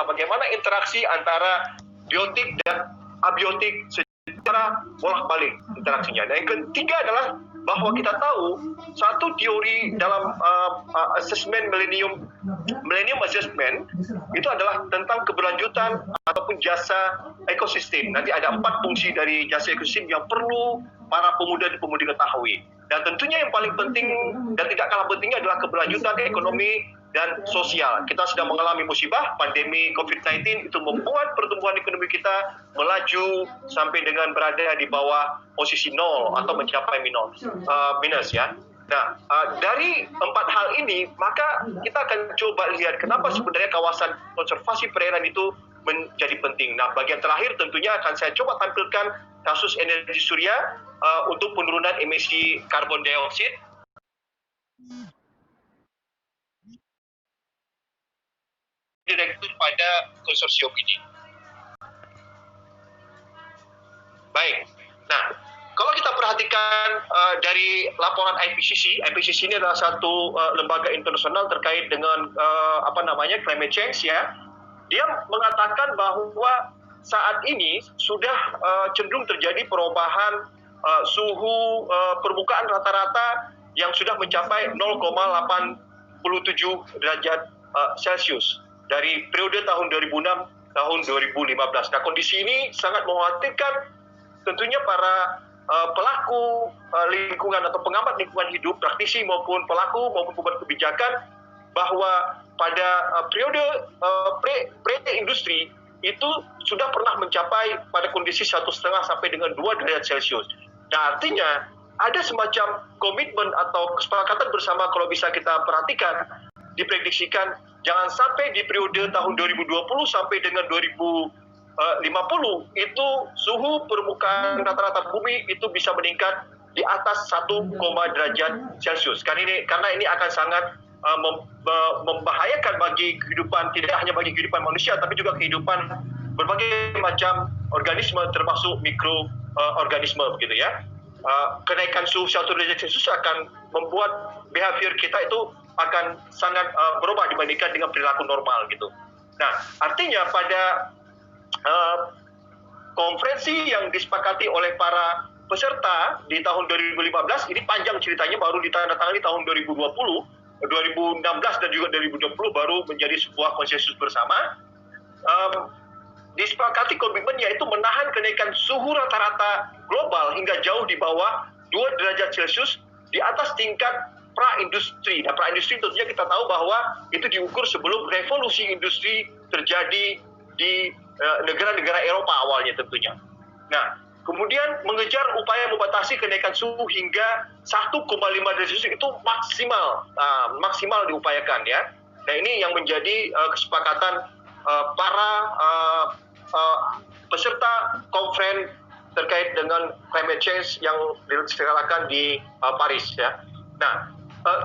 bagaimana interaksi antara biotik dan abiotik secara bolak-balik interaksinya. Dan yang ketiga adalah bahwa kita tahu satu teori dalam assessment millennium assessment itu adalah tentang keberlanjutan ataupun jasa ekosistem. Nanti ada 4 fungsi dari jasa ekosistem yang perlu para pemuda dan pemudi ketahui. Dan tentunya yang paling penting dan tidak kalah pentingnya adalah keberlanjutan ekonomi dan sosial. Kita sedang mengalami musibah, pandemi COVID-19 itu membuat pertumbuhan ekonomi kita melaju sampai dengan berada di bawah posisi 0 atau mencapai minus ya. Nah, dari 4 hal ini, maka kita akan coba lihat kenapa sebenarnya kawasan konservasi perairan itu menjadi penting. Nah, bagian terakhir tentunya akan saya coba tampilkan kasus energi surya untuk penurunan emisi karbon dioksida. Direktur pada konsorsium ini. Baik. Nah, kalau kita perhatikan dari laporan IPCC ini adalah satu lembaga internasional terkait dengan climate change ya. Dia mengatakan bahwa saat ini sudah cenderung terjadi perubahan suhu permukaan rata-rata yang sudah mencapai 0,87 derajat Celcius dari periode tahun 2006 tahun 2015. Nah, kondisi ini sangat mengkhawatirkan tentunya para pelaku lingkungan atau pengamat lingkungan hidup, praktisi maupun pelaku maupun pembuat kebijakan, bahwa pada periode pre-industri itu sudah pernah mencapai pada kondisi 1,5 sampai dengan 2 derajat Celcius. Nah, artinya ada semacam komitmen atau kesepakatan bersama kalau bisa kita perhatikan, diprediksikan jangan sampai di periode tahun 2020 sampai dengan 2050 itu suhu permukaan rata-rata bumi itu bisa meningkat di atas 1, derajat Celcius. Karena ini akan sangat membahayakan bagi kehidupan, tidak hanya bagi kehidupan manusia tapi juga kehidupan berbagai macam organisme termasuk mikroorganisme begitu ya. Kenaikan suhu 1 derajat Celcius akan membuat behavior kita itu akan sangat berubah dibandingkan dengan perilaku normal gitu. Nah, artinya pada konferensi yang disepakati oleh para peserta di tahun 2015, ini panjang ceritanya, baru ditandatangani tahun 2020, 2016 dan juga 2020 baru menjadi sebuah konsensus bersama. Disepakati komitmen yaitu menahan kenaikan suhu rata-rata global hingga jauh di bawah 2 derajat Celcius di atas tingkat pra-industri. Nah, pra-industri tentunya kita tahu bahwa itu diukur sebelum revolusi industri terjadi di negara-negara Eropa awalnya tentunya. Nah, kemudian mengejar upaya membatasi kenaikan suhu hingga 1,5 derajat Celcius itu maksimal diupayakan ya. Nah, ini yang menjadi kesepakatan para peserta konferensi terkait dengan climate change yang diselenggarakan di Paris ya. Nah,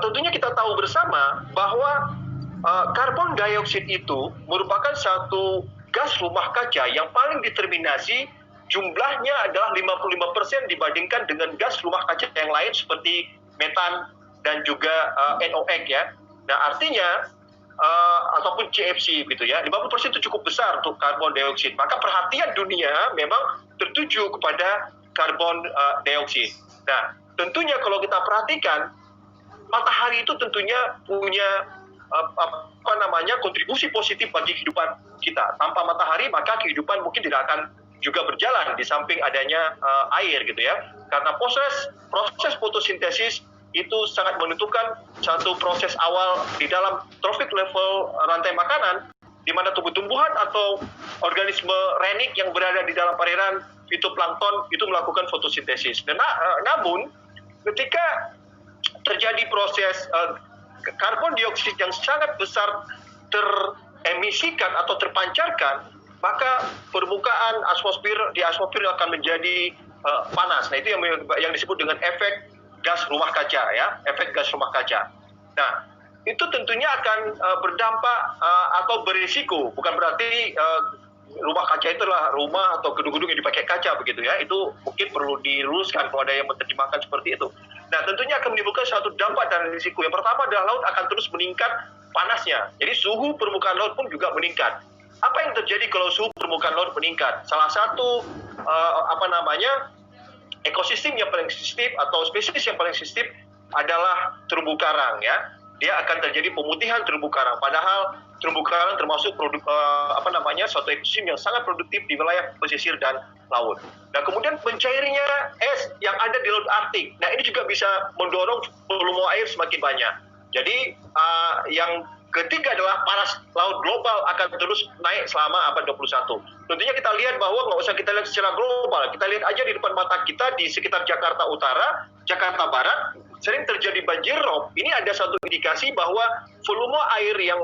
tentunya kita tahu bersama bahwa karbon dioksida itu merupakan satu gas rumah kaca yang paling determinasi, jumlahnya adalah 55% dibandingkan dengan gas rumah kaca yang lain seperti metan dan juga NOx ya. Nah, artinya ataupun CFC gitu ya, 50% itu cukup besar untuk karbon dioksida. Maka perhatian dunia memang tertuju kepada karbon dioksida. Nah, tentunya kalau kita perhatikan, matahari itu tentunya punya kontribusi positif bagi kehidupan kita. Tanpa matahari maka kehidupan mungkin tidak akan juga berjalan di samping adanya air gitu ya. Karena proses fotosintesis itu sangat menentukan satu proses awal di dalam trophic level rantai makanan, di mana tumbuh-tumbuhan atau organisme renik yang berada di dalam perairan fitoplankton itu melakukan fotosintesis. Dan namun ketika terjadi proses karbon dioksida yang sangat besar teremisikan atau terpancarkan, maka permukaan di atmosfer akan menjadi panas. Nah, itu yang disebut dengan efek gas rumah kaca ya, efek gas rumah kaca. Nah, itu tentunya akan berdampak atau berisiko, bukan berarti rumah kaca itu adalah rumah atau gedung-gedung yang dipakai kaca begitu ya. Itu mungkin perlu diluruskan kalau ada yang menerjemahkan seperti itu. Nah, tentunya akan menimbulkan suatu dampak dan risiko. Yang pertama adalah laut akan terus meningkat panasnya. Jadi suhu permukaan laut pun juga meningkat. apa yang terjadi kalau suhu permukaan laut meningkat? Salah satu ekosistem yang paling sensitif atau spesies yang paling sensitif adalah terumbu karang, ya. Dia akan terjadi pemutihan terumbu karang. Padahal terumbu karang termasuk suatu ekosistem yang sangat produktif di wilayah pesisir dan laut. Nah, kemudian mencairnya es yang ada di Laut Arktik. Nah, ini juga bisa mendorong volume air semakin banyak. Jadi yang ketiga adalah panas laut global akan terus naik selama abad 21. Tentunya kita lihat bahwa nggak usah kita lihat secara global. Kita lihat aja di depan mata kita di sekitar Jakarta Utara, Jakarta Barat, sering terjadi banjir rob. Ini ada satu indikasi bahwa volume air yang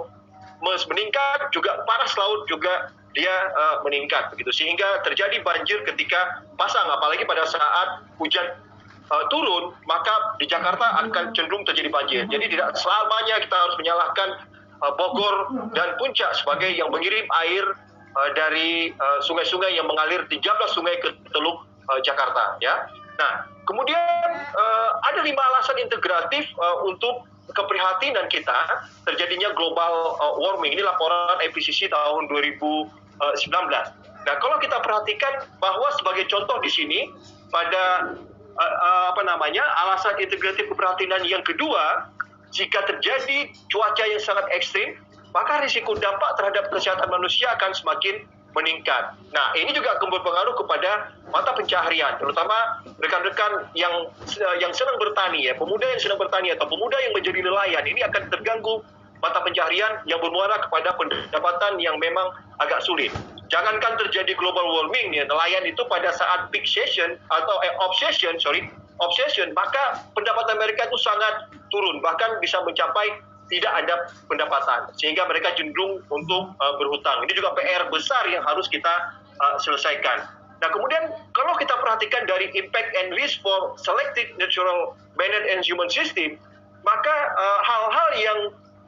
meningkat, juga panas laut juga dia meningkat begitu, sehingga terjadi banjir ketika pasang, apalagi pada saat hujan turun, maka di Jakarta akan cenderung terjadi banjir. Jadi tidak selamanya kita harus menyalahkan Bogor dan Puncak sebagai yang mengirim air dari sungai-sungai yang mengalir 13 sungai ke Teluk Jakarta, ya. Nah, kemudian ada 5 alasan integratif untuk keprihatinan kita terjadinya global warming. Ini laporan IPCC tahun 2019. Nah, kalau kita perhatikan bahwa sebagai contoh di sini pada alasan integratif keprihatinan yang kedua, jika terjadi cuaca yang sangat ekstrim, maka risiko dampak terhadap kesehatan manusia akan semakin meningkat. Nah, ini juga akan berpengaruh kepada mata pencaharian, terutama rekan-rekan yang sedang bertani, ya, pemuda yang sedang bertani atau pemuda yang menjadi nelayan. Ini akan terganggu mata pencaharian yang bermuara kepada pendapatan yang memang agak sulit. Jangankan terjadi global warming, ya, nelayan itu pada saat peak season atau obsession, maka pendapatan mereka itu sangat turun, bahkan bisa mencapai tidak ada pendapatan, sehingga mereka cenderung untuk berhutang. Ini juga PR besar yang harus kita selesaikan. Nah, kemudian kalau kita perhatikan dari impact and risk for selected natural man and human system, maka hal-hal yang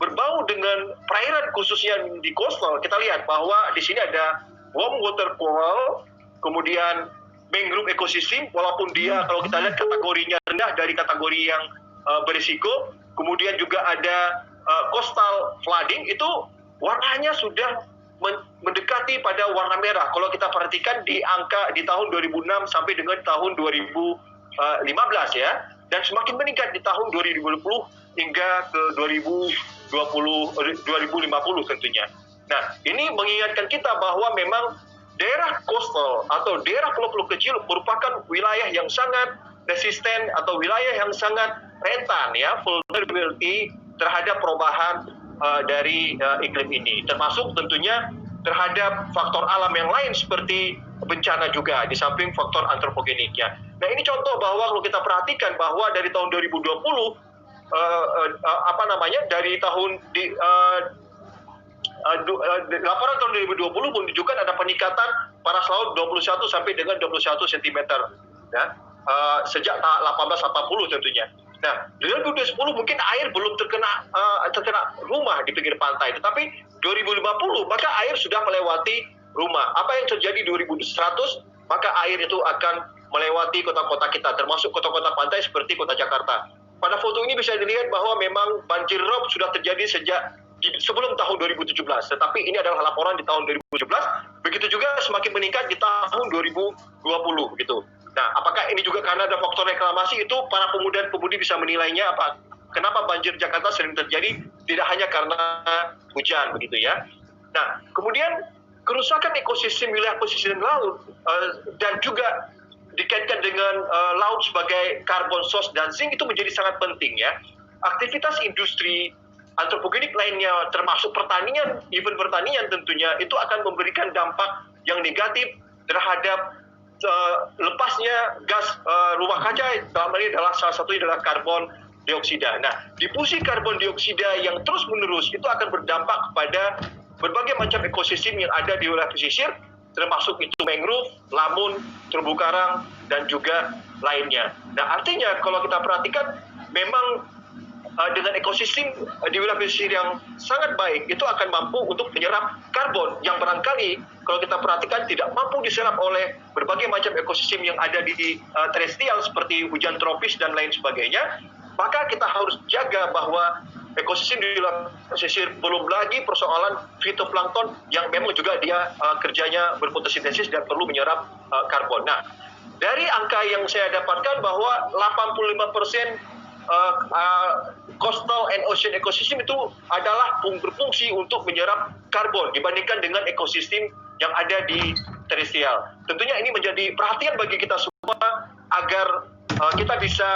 berbau dengan perairan khususnya di coastal, kita lihat bahwa di sini ada warm water coral, kemudian mangrove ecosystem, walaupun dia kalau kita lihat kategorinya rendah dari kategori yang berisiko, kemudian juga ada coastal flooding, itu warnanya sudah mendekati pada warna merah. Kalau kita perhatikan di angka di tahun 2006 sampai dengan tahun 2015, ya, dan semakin meningkat di tahun 2020 hingga ke 2050 tentunya. Nah, ini mengingatkan kita bahwa memang daerah coastal atau daerah pulau-pulau kecil merupakan wilayah yang sangat resisten atau wilayah yang sangat rentan, ya, vulnerability terhadap perubahan dari iklim ini, termasuk tentunya terhadap faktor alam yang lain seperti bencana juga, di samping faktor antropogeniknya. Nah, ini contoh bahwa kalau kita perhatikan bahwa dari tahun 2020 dari tahun laporan tahun 2020 menunjukkan ada peningkatan panas laut 21 sampai dengan 21 cm, ya, sejak 1880 tentunya. Nah, di 2010 mungkin air belum terkena rumah di pinggir pantai, tetapi 2050 maka air sudah melewati rumah. Apa yang terjadi 2100, maka air itu akan melewati kota-kota kita, termasuk kota-kota pantai seperti kota Jakarta. Pada foto ini bisa dilihat bahwa memang banjir rob sudah terjadi sejak sebelum tahun 2017, tetapi ini adalah laporan di tahun 2017. Begitu juga semakin meningkat di tahun 2020 gitu. Nah, apakah ini juga karena ada faktor reklamasi? Itu para pemuda dan pemudi bisa menilainya apa. Kenapa banjir Jakarta sering terjadi? Tidak hanya karena hujan begitu, ya. Nah, kemudian kerusakan ekosistem wilayah pesisir laut dan juga dikaitkan dengan laut sebagai carbon source dan zinc itu menjadi sangat penting, ya. Aktivitas industri antropogenik lainnya termasuk pertanian, even pertanian tentunya itu akan memberikan dampak yang negatif terhadap lepasnya gas rumah kaca. Dalam hal ini adalah salah satunya adalah karbon dioksida. Nah, difusi karbon dioksida yang terus menerus itu akan berdampak kepada berbagai macam ekosistem yang ada di wilayah pesisir, termasuk itu mangrove, lamun, terumbu karang, dan juga lainnya. Nah, artinya kalau kita perhatikan memang dengan ekosistem di wilayah pesisir yang sangat baik, itu akan mampu untuk menyerap karbon yang barangkali kalau kita perhatikan tidak mampu diserap oleh berbagai macam ekosistem yang ada di terestrial seperti hujan tropis dan lain sebagainya. Maka kita harus jaga bahwa ekosistem di wilayah pesisir, belum lagi persoalan fitoplankton yang memang juga dia kerjanya berfotosintesis dan perlu menyerap karbon. Nah, dari angka yang saya dapatkan bahwa 85% coastal and ocean ecosystem itu adalah berfungsi untuk menyerap karbon dibandingkan dengan ekosistem yang ada di terestrial. Tentunya ini menjadi perhatian bagi kita semua agar kita bisa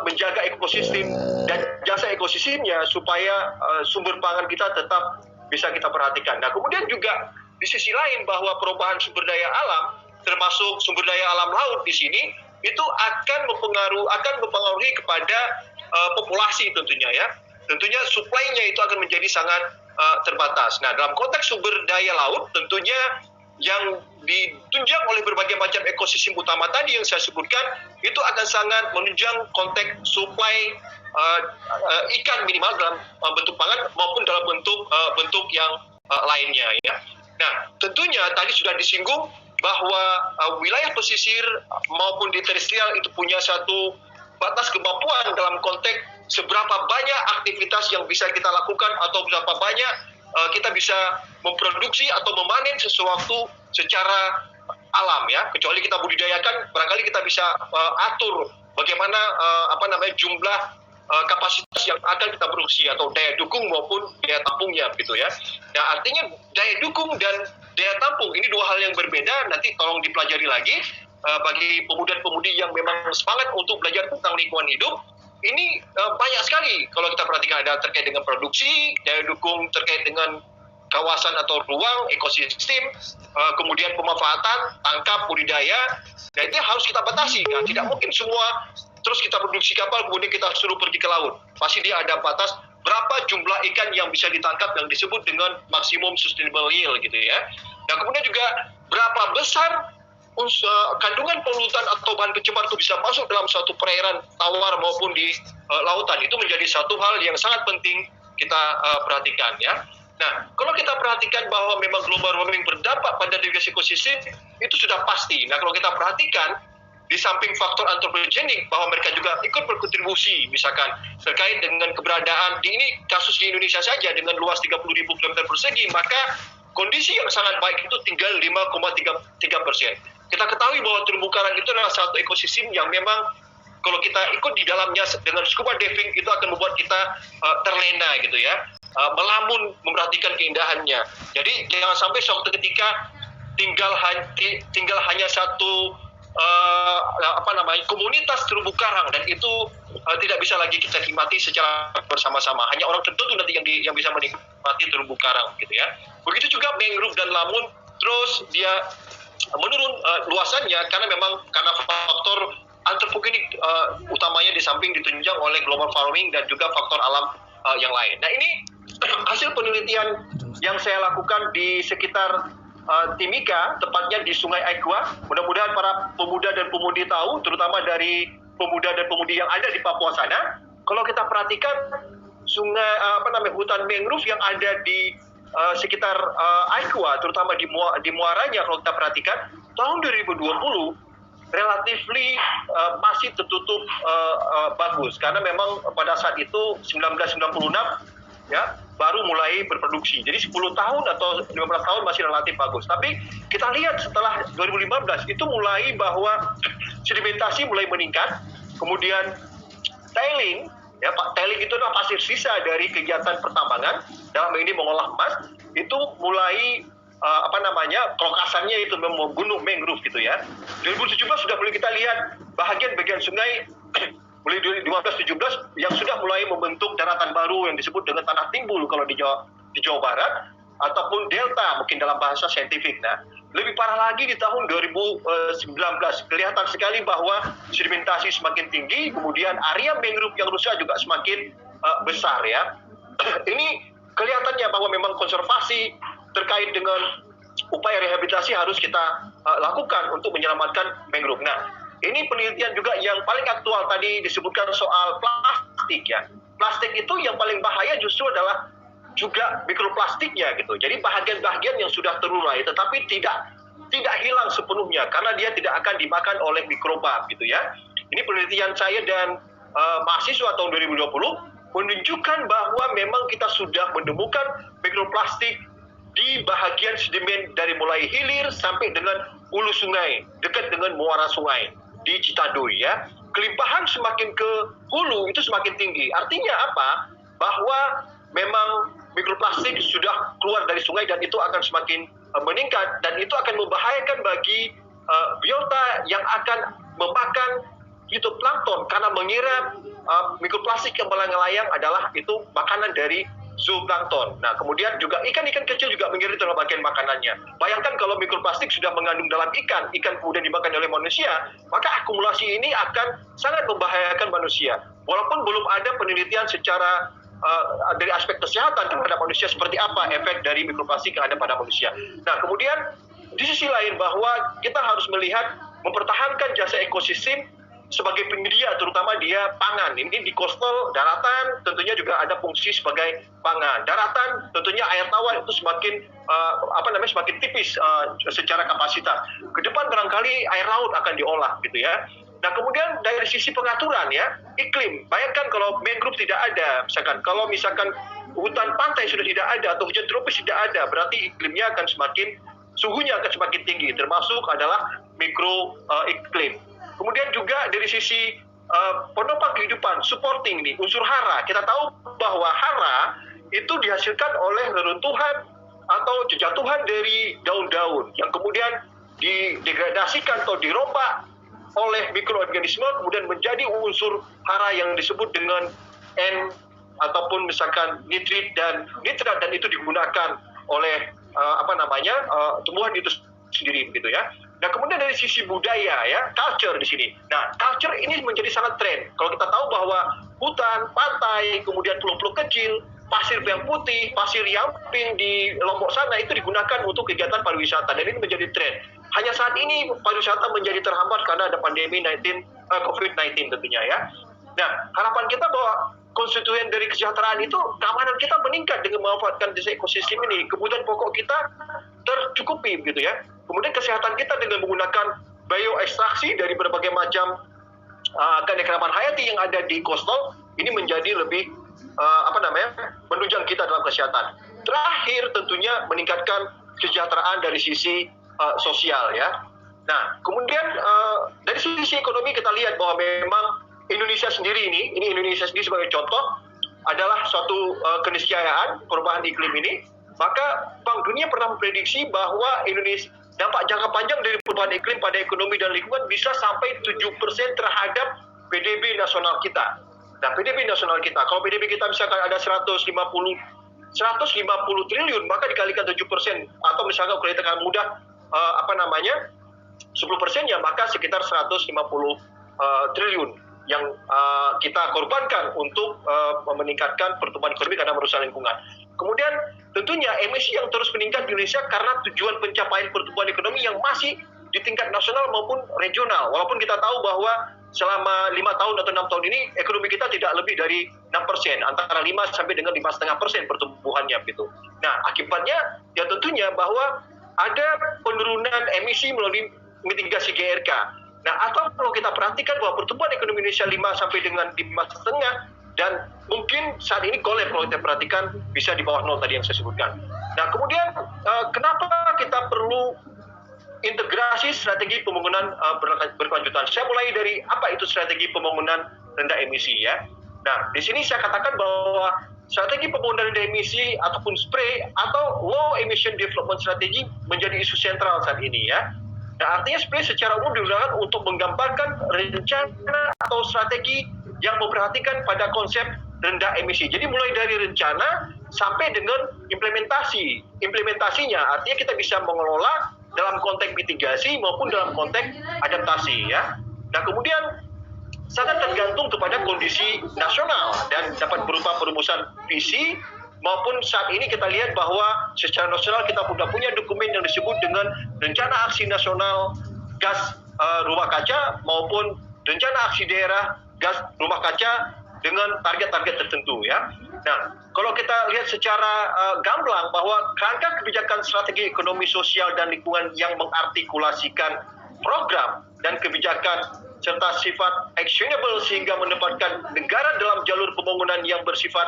menjaga ekosistem dan jasa ekosistemnya supaya sumber pangan kita tetap bisa kita perhatikan. Nah, kemudian juga di sisi lain bahwa perubahan sumber daya alam, termasuk sumber daya alam laut di sini, itu akan mempengaruhi kepada populasi tentunya ya. Tentunya suplainya itu akan menjadi sangat terbatas. Nah, dalam konteks sumber daya laut tentunya yang ditunjang oleh berbagai macam ekosistem utama tadi yang saya sebutkan itu akan sangat menunjang konteks suplai ikan minimal dalam bentuk pangan maupun dalam bentuk yang lainnya ya. Nah, tentunya tadi sudah disinggung bahwa wilayah pesisir maupun di terestrial itu punya satu batas kemampuan dalam konteks seberapa banyak aktivitas yang bisa kita lakukan atau berapa banyak kita bisa memproduksi atau memanen sesuatu secara alam ya. Kecuali kita budidayakan, barangkali kita bisa atur bagaimana jumlah kapasitas yang akan kita produksi atau daya dukung maupun daya tampungnya gitu ya. Nah, artinya daya dukung dan daya tampung ini dua hal yang berbeda. Nanti tolong dipelajari lagi bagi pemuda-pemudi yang memang semangat untuk belajar tentang lingkungan hidup. Ini banyak sekali kalau kita perhatikan, ada terkait dengan produksi, daya dukung terkait dengan kawasan atau ruang ekosistem, kemudian pemanfaatan, tangkap, budidaya. Nah, itu harus kita batasi kan. Tidak mungkin semua terus kita produksi kapal kemudian kita suruh pergi ke laut. Pasti dia ada batas berapa jumlah ikan yang bisa ditangkap yang disebut dengan maksimum sustainable yield gitu ya. Nah, kemudian juga berapa besar kandungan polutan atau bahan pencemar itu bisa masuk dalam suatu perairan tawar maupun di lautan. Itu menjadi satu hal yang sangat penting kita perhatikan ya. Nah, kalau kita perhatikan bahwa memang global warming berdampak pada degradasi ekosistem, itu sudah pasti. Nah, kalau kita perhatikan di samping faktor antropogenik bahwa mereka juga ikut berkontribusi misalkan terkait dengan keberadaan ini kasus di Indonesia saja dengan luas 30.000 km persegi, maka kondisi yang sangat baik itu tinggal 5,3%. Kita ketahui bahwa terumbu karang itu adalah satu ekosistem yang memang kalau kita ikut di dalamnya dengan scuba diving itu akan membuat kita terlena gitu ya, melamun memperhatikan keindahannya. Jadi jangan sampai suatu ketika tinggal hanya satu komunitas terumbu karang dan itu tidak bisa lagi kita nikmati secara bersama-sama. Hanya orang tertentu nanti yang bisa menikmati terumbu karang gitu ya. Begitu juga mangrove dan lamun terus dia menurun luasannya karena faktor antropogenik utamanya di samping ditunjang oleh global warming dan juga faktor alam yang lain. Nah, ini hasil penelitian yang saya lakukan di sekitar Timika, tepatnya di Sungai Aikwa. Mudah-mudahan para pemuda dan pemudi tahu, terutama dari pemuda dan pemudi yang ada di Papua sana. Kalau kita perhatikan hutan mangrove yang ada di sekitar Aikwa, terutama di muaranya, kalau kita perhatikan tahun 2020 relatifly masih tertutup bagus karena memang pada saat itu 1996 ya baru mulai berproduksi. Jadi 10 tahun atau 15 tahun masih relatif bagus. Tapi kita lihat setelah 2015 itu mulai bahwa sedimentasi mulai meningkat, kemudian tailing ya Pak, tailing itu adalah pasir sisa dari kegiatan pertambangan dalam ini mengolah emas, itu mulai krokasannya itu membunuh mangrove gitu ya. 2017 sudah mulai kita lihat bagian sungai mulai 2015-17 yang sudah mulai membentuk daratan baru yang disebut dengan tanah timbul kalau di Jawa Barat ataupun delta mungkin dalam bahasa saintifik. Nah, lebih parah lagi di tahun 2019 kelihatan sekali bahwa sedimentasi semakin tinggi, kemudian area mangrove yang rusak juga semakin besar ya. Ini kelihatannya bahwa memang konservasi terkait dengan upaya rehabilitasi harus kita lakukan untuk menyelamatkan mangrove. Nah, ini penelitian juga yang paling aktual tadi disebutkan soal plastik ya. Plastik itu yang paling bahaya justru adalah juga mikroplastiknya gitu. Jadi bagian-bagian yang sudah terurai tetapi tidak hilang sepenuhnya karena dia tidak akan dimakan oleh mikroba gitu ya. Ini penelitian saya dan mahasiswa tahun 2020 menunjukkan bahwa memang kita sudah menemukan mikroplastik di bahagian sedimen dari mulai hilir sampai dengan hulu sungai, dekat dengan muara sungai di Citadoy ya. Kelimpahan semakin ke hulu itu semakin tinggi. Artinya apa? Bahwa memang mikroplastik sudah keluar dari sungai dan itu akan semakin meningkat dan itu akan membahayakan bagi biota yang akan memakan fitoplankton karena mengira mikroplastik yang melayang adalah itu makanan dari zooplankton. Nah, kemudian juga ikan-ikan kecil juga mengira itu adalah bagian makanannya. Bayangkan kalau mikroplastik sudah mengandung dalam ikan kemudian dimakan oleh manusia, maka akumulasi ini akan sangat membahayakan manusia. Walaupun belum ada penelitian secara dari aspek kesehatan terhadap manusia seperti apa efek dari mikroplastik yang ada pada manusia. Nah, kemudian di sisi lain bahwa kita harus melihat mempertahankan jasa ekosistem sebagai penyedia, terutama dia pangan. Ini di coastal, daratan tentunya juga ada fungsi sebagai pangan. Daratan tentunya air tawar itu semakin semakin tipis secara kapasitas. Ke depan barangkali air laut akan diolah gitu ya. Nah, kemudian dari sisi pengaturan ya, iklim. Bayangkan kalau mangrove tidak ada, kalau misalkan hutan pantai sudah tidak ada atau hujan tropis tidak ada, berarti suhunya akan semakin tinggi, termasuk adalah mikro iklim. Kemudian juga dari sisi penopang kehidupan, supporting nih, unsur hara. Kita tahu bahwa hara itu dihasilkan oleh reruntuhan atau jejatuhan dari daun-daun yang kemudian didegradasikan atau dirobak oleh mikroorganisme kemudian menjadi unsur hara yang disebut dengan N ataupun misalkan nitrit dan nitrat, dan itu digunakan oleh tumbuhan itu sendiri gitu ya. Nah, kemudian dari sisi budaya ya, culture di sini. Nah, culture ini menjadi sangat tren. Kalau kita tahu bahwa hutan, pantai, kemudian pulau-pulau kecil, pasir yang putih, pasir yamping di Lombok sana itu digunakan untuk kegiatan pariwisata dan ini menjadi tren. Hanya saat ini pariwisata menjadi terhambat karena ada pandemi COVID-19 tentunya ya. Nah, harapan kita bahwa konstituen dari kesejahteraan itu keamanan kita meningkat dengan memanfaatkan desa ekosistem ini. Kebutuhan pokok kita tercukupi gitu ya. Kemudian kesehatan kita dengan menggunakan bioekstraksi dari berbagai macam keanekaragaman hayati yang ada di coastal ini menjadi lebih menunjang kita dalam kesehatan. Terakhir tentunya meningkatkan kesejahteraan dari sisi sosial ya. Nah, kemudian dari sisi ekonomi kita lihat bahwa memang Indonesia sendiri ini Indonesia sendiri sebagai contoh adalah suatu keniscayaan perubahan iklim ini. Maka Bank Dunia pernah memprediksi bahwa Indonesia dampak jangka panjang dari perubahan iklim pada ekonomi dan lingkungan bisa sampai 7% terhadap PDB nasional kita. Nah, PDB nasional kita, kalau PDB kita misalkan ada 150 triliun, maka dikalikan 7%, atau misalkan kalau kita mudah 10% ya, maka sekitar 150 triliun yang kita korbankan untuk meningkatkan pertumbuhan ekonomi karena merusak lingkungan. Kemudian tentunya emisi yang terus meningkat di Indonesia karena tujuan pencapaian pertumbuhan ekonomi yang masih di tingkat nasional maupun regional. Walaupun kita tahu bahwa selama 5 tahun atau 6 tahun ini ekonomi kita tidak lebih dari 6%, antara 5 sampai dengan 5,5% pertumbuhannya gitu. Nah, akibatnya ya tentunya bahwa ada penurunan emisi melalui mitigasi GRK. Nah, atau kalau kita perhatikan bahwa pertumbuhan ekonomi Indonesia 5 sampai dengan 5,5 dan mungkin saat ini golep kalau kita perhatikan bisa di bawah 0 tadi yang saya sebutkan. Nah, kemudian kenapa kita perlu integrasi strategi pembangunan berkelanjutan? Saya mulai dari apa itu strategi pembangunan rendah emisi ya. Nah, di sini saya katakan bahwa strategi pembangunan rendah emisi ataupun SPRE atau Low Emission Development Strategy menjadi isu sentral saat ini ya. Nah, artinya SPRE secara umum digunakan untuk menggambarkan rencana atau strategi yang memperhatikan pada konsep rendah emisi. Jadi mulai dari rencana sampai dengan implementasi. Implementasinya artinya kita bisa mengelola dalam konteks mitigasi maupun dalam konteks adaptasi ya. Nah, kemudian sangat tergantung kepada kondisi nasional dan dapat berupa perumusan visi maupun saat ini kita lihat bahwa secara nasional kita sudah punya dokumen yang disebut dengan Rencana Aksi Nasional Gas Rumah Kaca maupun Rencana Aksi Daerah Gas Rumah Kaca dengan target-target tertentu ya. Nah, kalau kita lihat secara gamblang bahwa kerangka kebijakan strategi ekonomi sosial dan lingkungan yang mengartikulasikan program dan kebijakan serta sifat actionable sehingga menempatkan negara dalam jalur pembangunan yang bersifat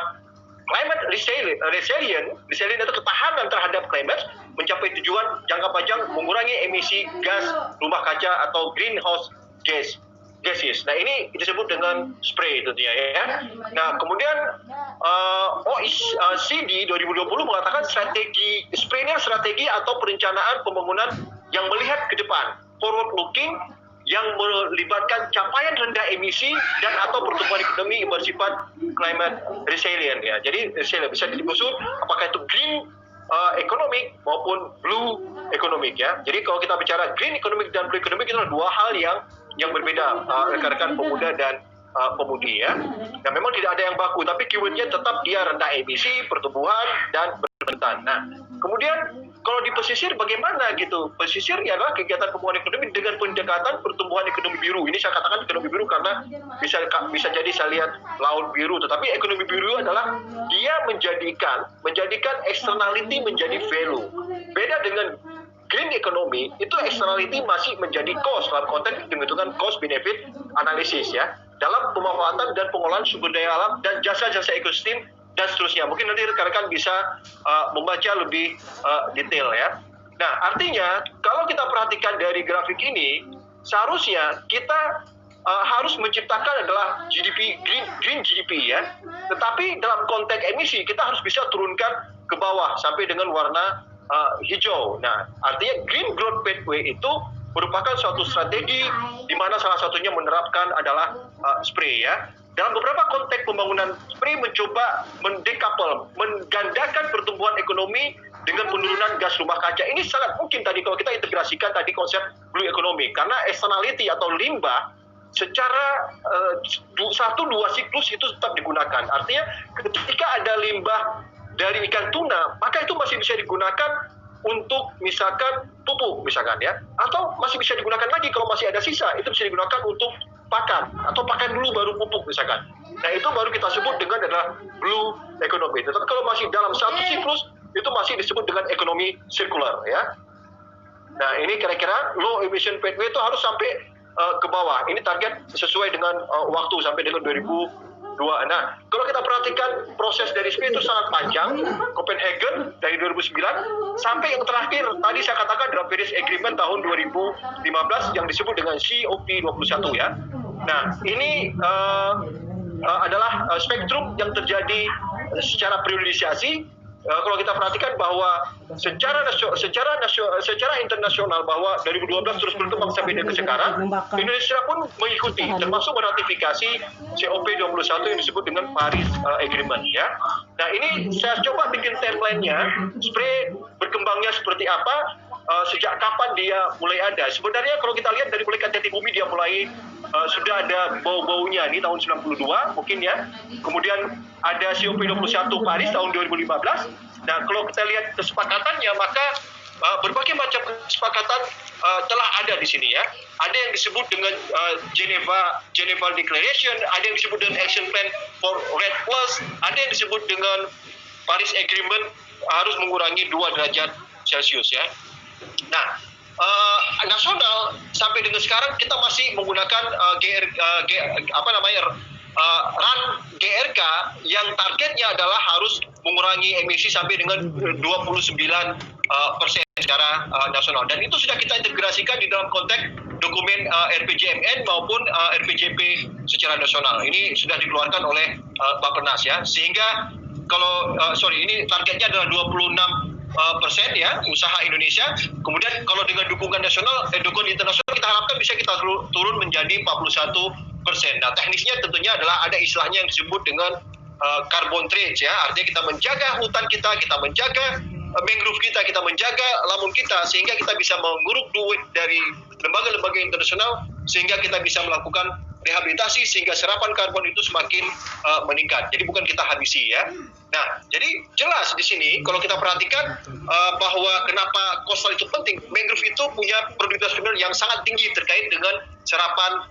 climate resilient atau ketahanan terhadap climate, mencapai tujuan jangka panjang mengurangi emisi gas rumah kaca atau greenhouse gases. Nah, ini disebut dengan SPRAY tentunya ya. Nah, kemudian OECD 2020 mengatakan strategi SPRAY ini strategi atau perencanaan pembangunan yang melihat ke depan, forward looking, yang melibatkan capaian rendah emisi dan atau pertumbuhan ekonomi yang bersifat climate resilient ya. Jadi bisa dimaksud apakah itu green economic maupun blue economic ya. Jadi kalau kita bicara green economic dan blue economic itu adalah dua hal yang berbeda, rekan-rekan pemuda dan pemudi ya. Nah, memang tidak ada yang baku, tapi keywordnya tetap dia rendah emisi, pertumbuhan dan berbentan. Nah, kemudian kalau di pesisir bagaimana gitu? Pesisir adalah kegiatan pembangunan ekonomi dengan pendekatan pertumbuhan ekonomi biru. Ini saya katakan ekonomi biru karena bisa jadi saya lihat laut biru, tetapi ekonomi biru adalah dia menjadikan externality menjadi value. Beda dengan green economy, itu externality masih menjadi cost dalam konteks menentukan cost benefit analisis ya. Dalam pemanfaatan dan pengolahan sumber daya alam dan jasa-jasa ekosistem dan seterusnya. Mungkin nanti rekan-rekan bisa membaca lebih detail ya. Nah, artinya kalau kita perhatikan dari grafik ini, seharusnya kita harus menciptakan adalah GDP, green GDP ya. Tetapi dalam konteks emisi kita harus bisa turunkan ke bawah sampai dengan warna hijau. Nah, artinya Green Growth Pathway itu merupakan suatu strategi di mana salah satunya menerapkan adalah SPRAY ya. Dalam beberapa konteks pembangunan, SPRAY mencoba menggandakan pertumbuhan ekonomi dengan penurunan gas rumah kaca. Ini sangat mungkin tadi kalau kita integrasikan tadi konsep blue economy, karena externality atau limbah secara 1-2 siklus itu tetap digunakan. Artinya ketika ada limbah dari ikan tuna, maka itu masih bisa digunakan untuk misalkan pupuk misalkan ya, atau masih bisa digunakan lagi kalau masih ada sisa, itu bisa digunakan untuk pakan atau pakan dulu baru pupuk misalkan. Nah, itu baru kita sebut dengan adalah blue economy. Tetapi kalau masih dalam satu siklus itu masih disebut dengan ekonomi sirkular ya. Nah, ini kira-kira low emission pathway itu harus sampai ke bawah. Ini target sesuai dengan waktu sampai dengan 2002. Nah, kalau kita perhatikan proses dari SPRAY itu sangat panjang. Copenhagen dari 2009 sampai yang terakhir tadi saya katakan adalah Paris Agreement tahun 2015 yang disebut dengan COP21 ya. Nah, ini adalah spektrum yang terjadi secara periodisasi. Kalau kita perhatikan bahwa secara internasional bahwa 2012 terus berkembang sampai dengan sekarang, Indonesia pun mengikuti, termasuk meratifikasi COP21 yang disebut dengan Paris Agreement ya. Nah, ini saya coba bikin timeline-nya, SPRAY berkembangnya seperti apa, sejak kapan dia mulai ada. Sebenarnya kalau kita lihat dari mulai KTT Bumi dia mulai sudah ada bau-baunya ini tahun 92 mungkin ya. Kemudian ada COP21 Paris tahun 2015. Nah, kalau kita lihat kesepakatannya, maka berbagai macam kesepakatan telah ada di sini ya. Ada yang disebut dengan Geneva Declaration, ada yang disebut dengan Action Plan for REDD+, ada yang disebut dengan Paris Agreement harus mengurangi 2 derajat Celcius ya. Nah, nasional sampai dengan sekarang kita masih menggunakan RUN GRK yang targetnya adalah harus mengurangi emisi sampai dengan 29% secara nasional, dan itu sudah kita integrasikan di dalam konteks dokumen RPJMN maupun RPJP secara nasional. Ini sudah dikeluarkan oleh Bappenas ya, sehingga kalau ini targetnya adalah 26% ya usaha Indonesia. Kemudian kalau dengan dukungan nasional, dukungan internasional kita harapkan bisa kita turun menjadi 41%. Nah, teknisnya tentunya adalah ada istilahnya yang disebut dengan carbon trade ya. Artinya kita menjaga hutan kita menjaga mangrove kita menjaga lamun kita, sehingga kita bisa menguruk duit dari lembaga-lembaga internasional sehingga kita bisa melakukan rehabilitasi sehingga serapan karbon itu semakin meningkat. Jadi bukan kita habisi ya. Nah, jadi jelas di sini kalau kita perhatikan bahwa kenapa coastal itu penting. Mangrove itu punya produktivitas yang sangat tinggi terkait dengan serapan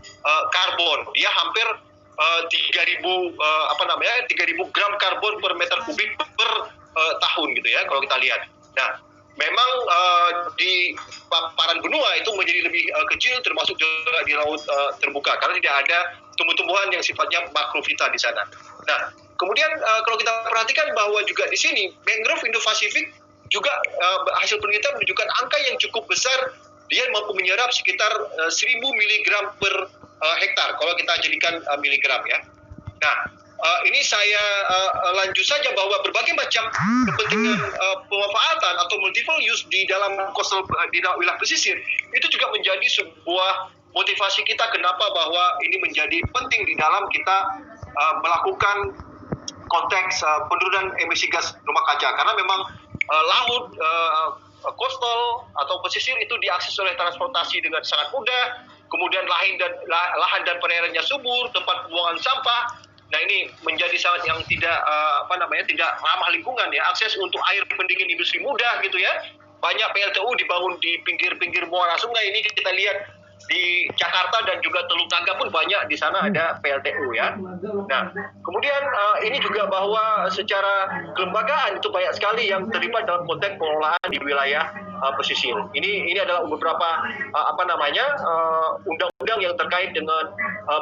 karbon. Dia hampir 3.000 gram karbon per meter kubik per tahun gitu ya kalau kita lihat. Nah, memang di paparan benua itu menjadi lebih kecil, termasuk juga di laut terbuka karena tidak ada tumbuh-tumbuhan yang sifatnya makrofita di sana. Nah, kemudian kalau kita perhatikan bahwa juga di sini mangrove Indo-Pasifik juga hasil penelitian menunjukkan angka yang cukup besar, dia mampu menyerap sekitar 1000 mg per hektar kalau kita jadikan miligram ya. Nah, ini saya lanjut saja bahwa berbagai macam kepentingan pemanfaatan atau multiple use di dalam coastal di dalam wilayah pesisir itu juga menjadi sebuah motivasi kita kenapa bahwa ini menjadi penting di dalam kita melakukan konteks penurunan emisi gas rumah kaca karena memang laut coastal atau pesisir itu diakses oleh transportasi dengan sangat mudah, kemudian lahan dan perairannya subur, tempat pembuangan sampah. Nah, ini menjadi sangat yang tidak tidak ramah lingkungan ya. Akses untuk air pendingin industri mudah gitu ya. Banyak PLTU dibangun di pinggir-pinggir muara sungai. Ini kita lihat di Jakarta dan juga Teluk Naga pun banyak di sana ada PLTU ya. Nah, kemudian ini juga bahwa secara kelembagaan itu banyak sekali yang terlibat dalam konteks pengelolaan di wilayah pesisir. Ini adalah beberapa undang-undang yang terkait dengan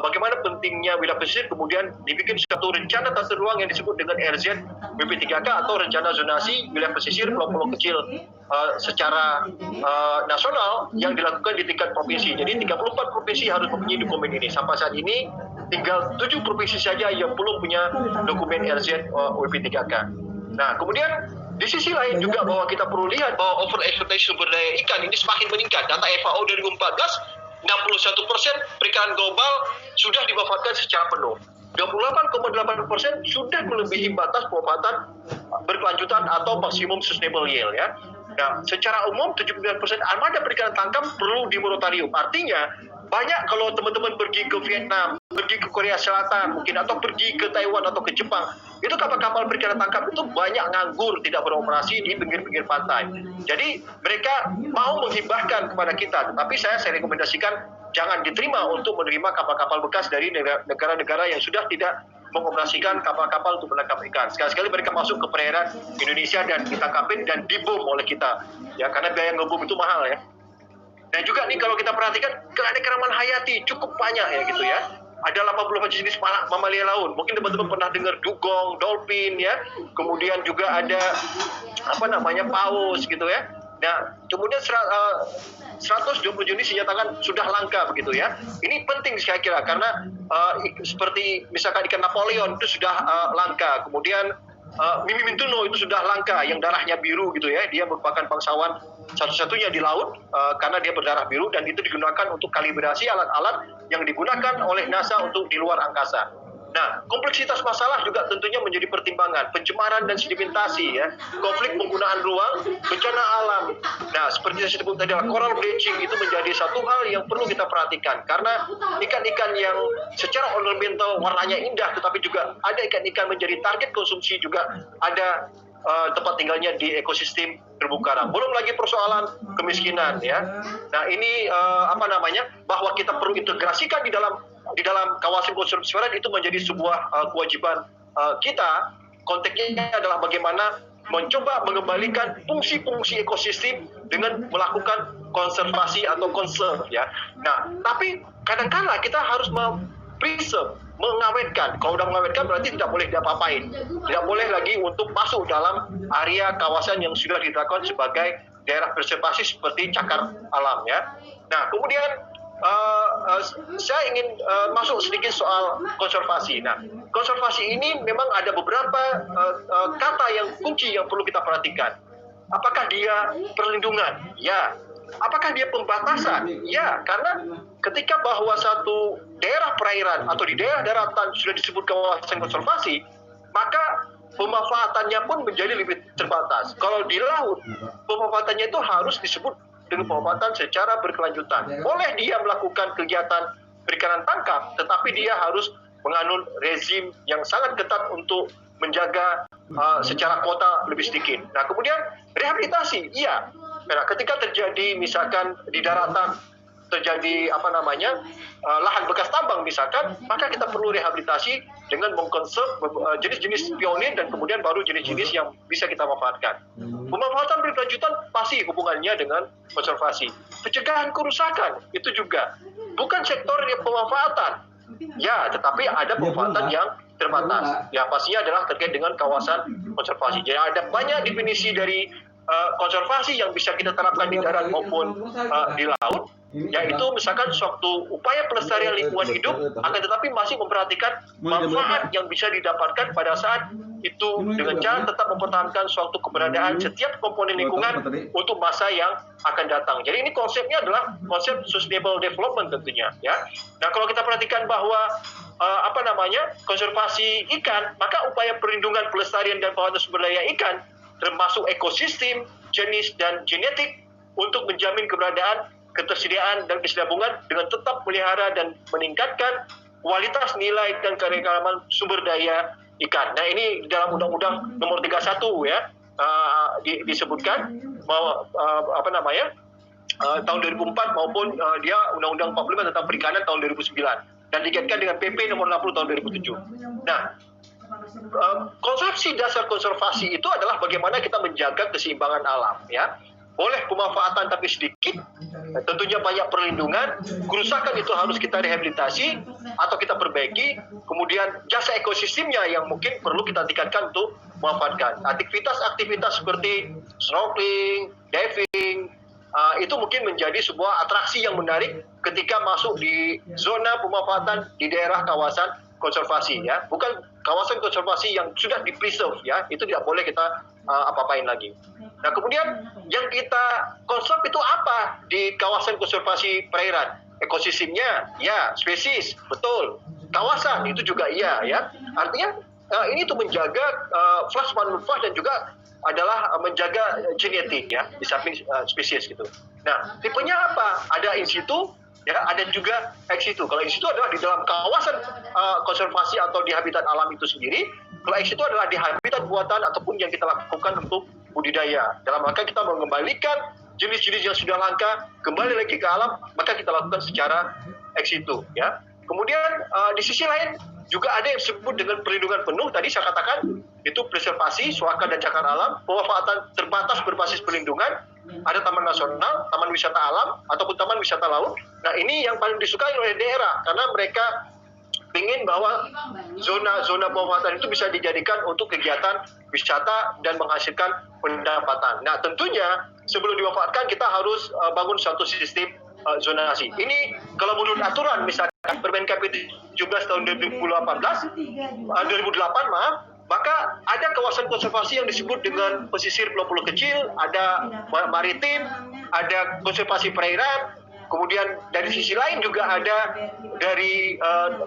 bagaimana pentingnya wilayah pesisir, kemudian dibikin suatu rencana tata ruang yang disebut dengan RZ BP3K atau rencana zonasi wilayah pesisir pulau-pulau kecil secara nasional yang dilakukan di tingkat provinsi. Jadi 34 provinsi harus mempunyai dokumen ini. Sampai saat ini tinggal 7 provinsi saja yang belum punya dokumen RZ WP3K. Nah, kemudian di sisi lain juga bahwa kita perlu lihat bahwa over exploitation sumber daya ikan ini semakin meningkat. Data FAO 2014, 61% perikanan global sudah dimanfaatkan secara penuh. 28,8% sudah melebihi batas pemanfaatan berkelanjutan atau maksimum sustainable yield ya. Nah, secara umum 79% armada perikanan tangkap perlu di moratorium. Artinya banyak kalau teman-teman pergi ke Vietnam, pergi ke Korea Selatan mungkin atau pergi ke Taiwan atau ke Jepang, itu kapal-kapal perikanan tangkap itu banyak nganggur, tidak beroperasi di pinggir-pinggir pantai. Jadi mereka mau menghibahkan kepada kita, tetapi saya rekomendasikan jangan diterima untuk menerima kapal-kapal bekas dari negara-negara yang sudah tidak mengoperasikan kapal-kapal untuk menangkap ikan. Sekali-sekali mereka masuk ke perairan Indonesia dan ditangkapin dan dibom oleh kita, ya karena biaya ngebom itu mahal ya. Dan juga nih kalau kita perhatikan keanekaragaman hayati cukup banyak ya gitu ya. Ada 88 jenis mamalia laut. Mungkin teman-teman pernah dengar dugong, dolphin ya. Kemudian juga ada paus gitu ya. Nah, kemudian 120 jenis dinyatakan sudah langka begitu ya. Ini penting saya kira karena seperti misalkan ikan Napoleon itu sudah langka. Kemudian Mimi Mintuno itu sudah langka yang darahnya biru gitu ya. Dia merupakan bangsawan satu-satunya di laut karena dia berdarah biru dan itu digunakan untuk kalibrasi alat-alat yang digunakan oleh NASA untuk di luar angkasa. Nah, kompleksitas masalah juga tentunya menjadi pertimbangan. Pencemaran dan sedimentasi ya, konflik penggunaan ruang, bencana alam. Nah, seperti yang saya sebut tadi, coral bleaching itu menjadi satu hal yang perlu kita perhatikan karena ikan-ikan yang secara ornamental warnanya indah, tetapi juga ada ikan-ikan menjadi target konsumsi juga ada tempat tinggalnya di ekosistem terumbu karang. Belum lagi persoalan kemiskinan ya. Nah, ini bahwa kita perlu integrasikan di dalam kawasan konservasi itu menjadi sebuah kewajiban kita. Konteksnya adalah bagaimana mencoba mengembalikan fungsi-fungsi ekosistem dengan melakukan konservasi atau conserve ya. Nah, tapi kadang-kala kita harus preserve, mengawetkan. Kalau udah mengawetkan berarti tidak boleh diapa-apain. Tidak boleh lagi untuk masuk dalam area kawasan yang sudah ditetapkan sebagai daerah konservasi seperti cagar alam ya. Nah, kemudian saya ingin masuk sedikit soal konservasi. Nah, konservasi ini memang ada beberapa kata yang kunci yang perlu kita perhatikan. Apakah dia perlindungan? Ya. Apakah dia pembatasan? Ya, karena ketika bahwa satu daerah perairan atau di daerah daratan sudah disebut kawasan konservasi, maka pemanfaatannya pun menjadi lebih terbatas. Kalau di laut, pemanfaatannya itu harus disebut dengan pemanfaatan secara berkelanjutan. Boleh dia melakukan kegiatan perikanan tangkap, tetapi dia harus menganut rezim yang sangat ketat untuk menjaga secara kuota lebih sedikit. Nah, kemudian rehabilitasi, iya. Nah, ketika terjadi misalkan di daratan terjadi lahan bekas tambang misalkan, maka kita perlu rehabilitasi dengan mengkonserv jenis-jenis pionir dan kemudian baru jenis-jenis yang bisa kita manfaatkan. Pemanfaatan berkelanjutan pasti hubungannya dengan konservasi. Pencegahan kerusakan itu juga bukan sektor pemanfaatan. Ya, tetapi ada pemanfaatan yang terbatas. Ya, pastinya adalah terkait dengan kawasan konservasi. Jadi ada banyak definisi dari konservasi yang bisa kita terapkan di darat maupun di laut, yaitu misalkan suatu upaya pelestarian lingkungan hidup, akan tetapi masih memperhatikan manfaat yang bisa didapatkan pada saat itu dengan cara tetap mempertahankan suatu keberadaan setiap komponen lingkungan untuk masa yang akan datang. Jadi ini konsepnya adalah konsep sustainable development tentunya, ya. Nah, kalau kita perhatikan bahwa konservasi ikan, maka upaya perlindungan, pelestarian dan penguatan sumber daya ikan termasuk ekosistem, jenis dan genetik untuk menjamin keberadaan, ketersediaan dan kesinambungan dengan tetap melihara dan meningkatkan kualitas nilai dan keanekaragaman sumber daya ikan. Nah, ini dalam Undang-Undang Nomor 31 ya disebutkan bahwa tahun 2004 maupun dia Undang-Undang 45 tentang perikanan tahun 2009 dan dikaitkan dengan PP Nomor 60 tahun 2007. Nah, konsepsi dasar konservasi itu adalah bagaimana kita menjaga keseimbangan alam, ya. Boleh pemanfaatan tapi sedikit, tentunya banyak perlindungan, kerusakan itu harus kita rehabilitasi atau kita perbaiki, kemudian jasa ekosistemnya yang mungkin perlu kita tingkatkan untuk memanfaatkan. Aktivitas-aktivitas seperti snorkeling, diving, itu mungkin menjadi sebuah atraksi yang menarik ketika masuk di zona pemanfaatan di daerah kawasan konservasi, ya. Bukan kawasan konservasi yang sudah di-preserve, ya. Itu tidak boleh kita apa-apain lagi. Nah, kemudian yang kita konserv itu apa di kawasan konservasi perairan? Ekosistemnya, ya. Spesies, betul. Kawasan, itu juga iya, ya. Artinya ini untuk menjaga flush manufah dan juga adalah menjaga genetik, ya, di samping spesies gitu. Nah, tipenya apa? Ada in situ, ya, ada juga ex situ. Kalau in situ adalah di dalam kawasan konservasi atau di habitat alam itu sendiri. Kalau ex situ adalah di habitat buatan ataupun yang kita lakukan untuk budidaya. Dalam rangka kita mengembalikan jenis-jenis yang sudah langka kembali lagi ke alam, maka kita lakukan secara ex situ, ya. Kemudian di sisi lain juga ada yang disebut dengan perlindungan penuh. Tadi saya katakan itu preservasi, suaka dan cagar alam, pemanfaatan terbatas berbasis perlindungan. Ada taman nasional, taman wisata alam, ataupun taman wisata laut. Nah, ini yang paling disukai oleh daerah karena mereka ingin bahwa zona pemanfaatan itu bisa dijadikan untuk kegiatan wisata dan menghasilkan pendapatan. Nah, tentunya sebelum dimanfaatkan kita harus bangun satu sistem zonasi. Ini kalau menurut aturan misalkan Permen KP 17 tahun 2008 maka ada kawasan konservasi yang disebut dengan pesisir pulau-pulau kecil, ada maritim, ada konservasi perairan, kemudian dari sisi lain juga ada dari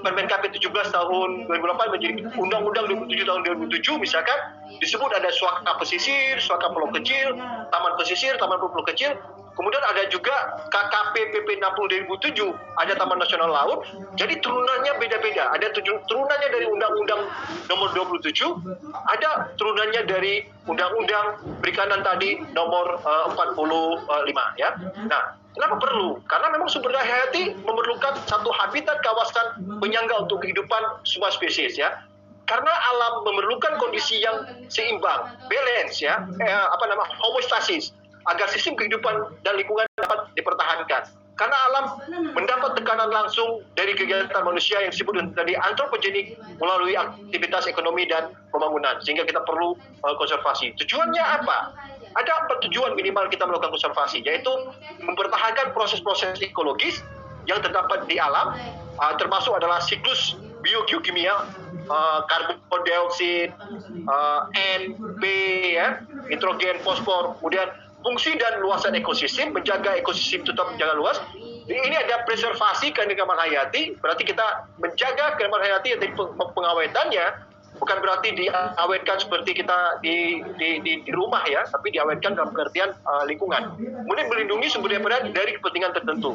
Permen KP 17 tahun 2008 menjadi Undang-Undang 27 tahun 2007 misalkan disebut ada suaka pesisir, suaka pulau kecil, taman pesisir, taman pulau kecil. Kemudian ada juga KKP PP 60 2007, ada Taman Nasional Laut. Jadi turunannya beda-beda. Ada turunannya dari Undang-Undang Nomor 27, ada turunannya dari Undang-Undang Perikanan tadi Nomor 45, ya. Nah, kenapa perlu? Karena memang sumber daya hayati memerlukan satu habitat kawasan penyangga untuk kehidupan semua spesies, ya. Karena alam memerlukan kondisi yang seimbang, balance, ya, homeostasis, agar sistem kehidupan dan lingkungan dapat dipertahankan. Karena alam mendapat tekanan langsung dari kegiatan manusia yang disebut tadi antropogenik melalui aktivitas ekonomi dan pembangunan. Sehingga kita perlu konservasi. Tujuannya apa? Ada 4 tujuan minimal kita melakukan konservasi, yaitu mempertahankan proses-proses ekologis yang terdapat di alam, termasuk adalah siklus biogeokimia, karbon dioksida, N, P, ya, nitrogen, fosfor, kemudian fungsi dan luasan ekosistem, menjaga ekosistem tetap menjaga luas. Ini ada preservasi keanekaragaman hayati, berarti kita menjaga keanekaragaman hayati dari pengawetannya, bukan berarti diawetkan seperti kita di rumah, ya, tapi diawetkan dalam pengertian lingkungan. Kemudian melindungi sumber daya dari kepentingan tertentu.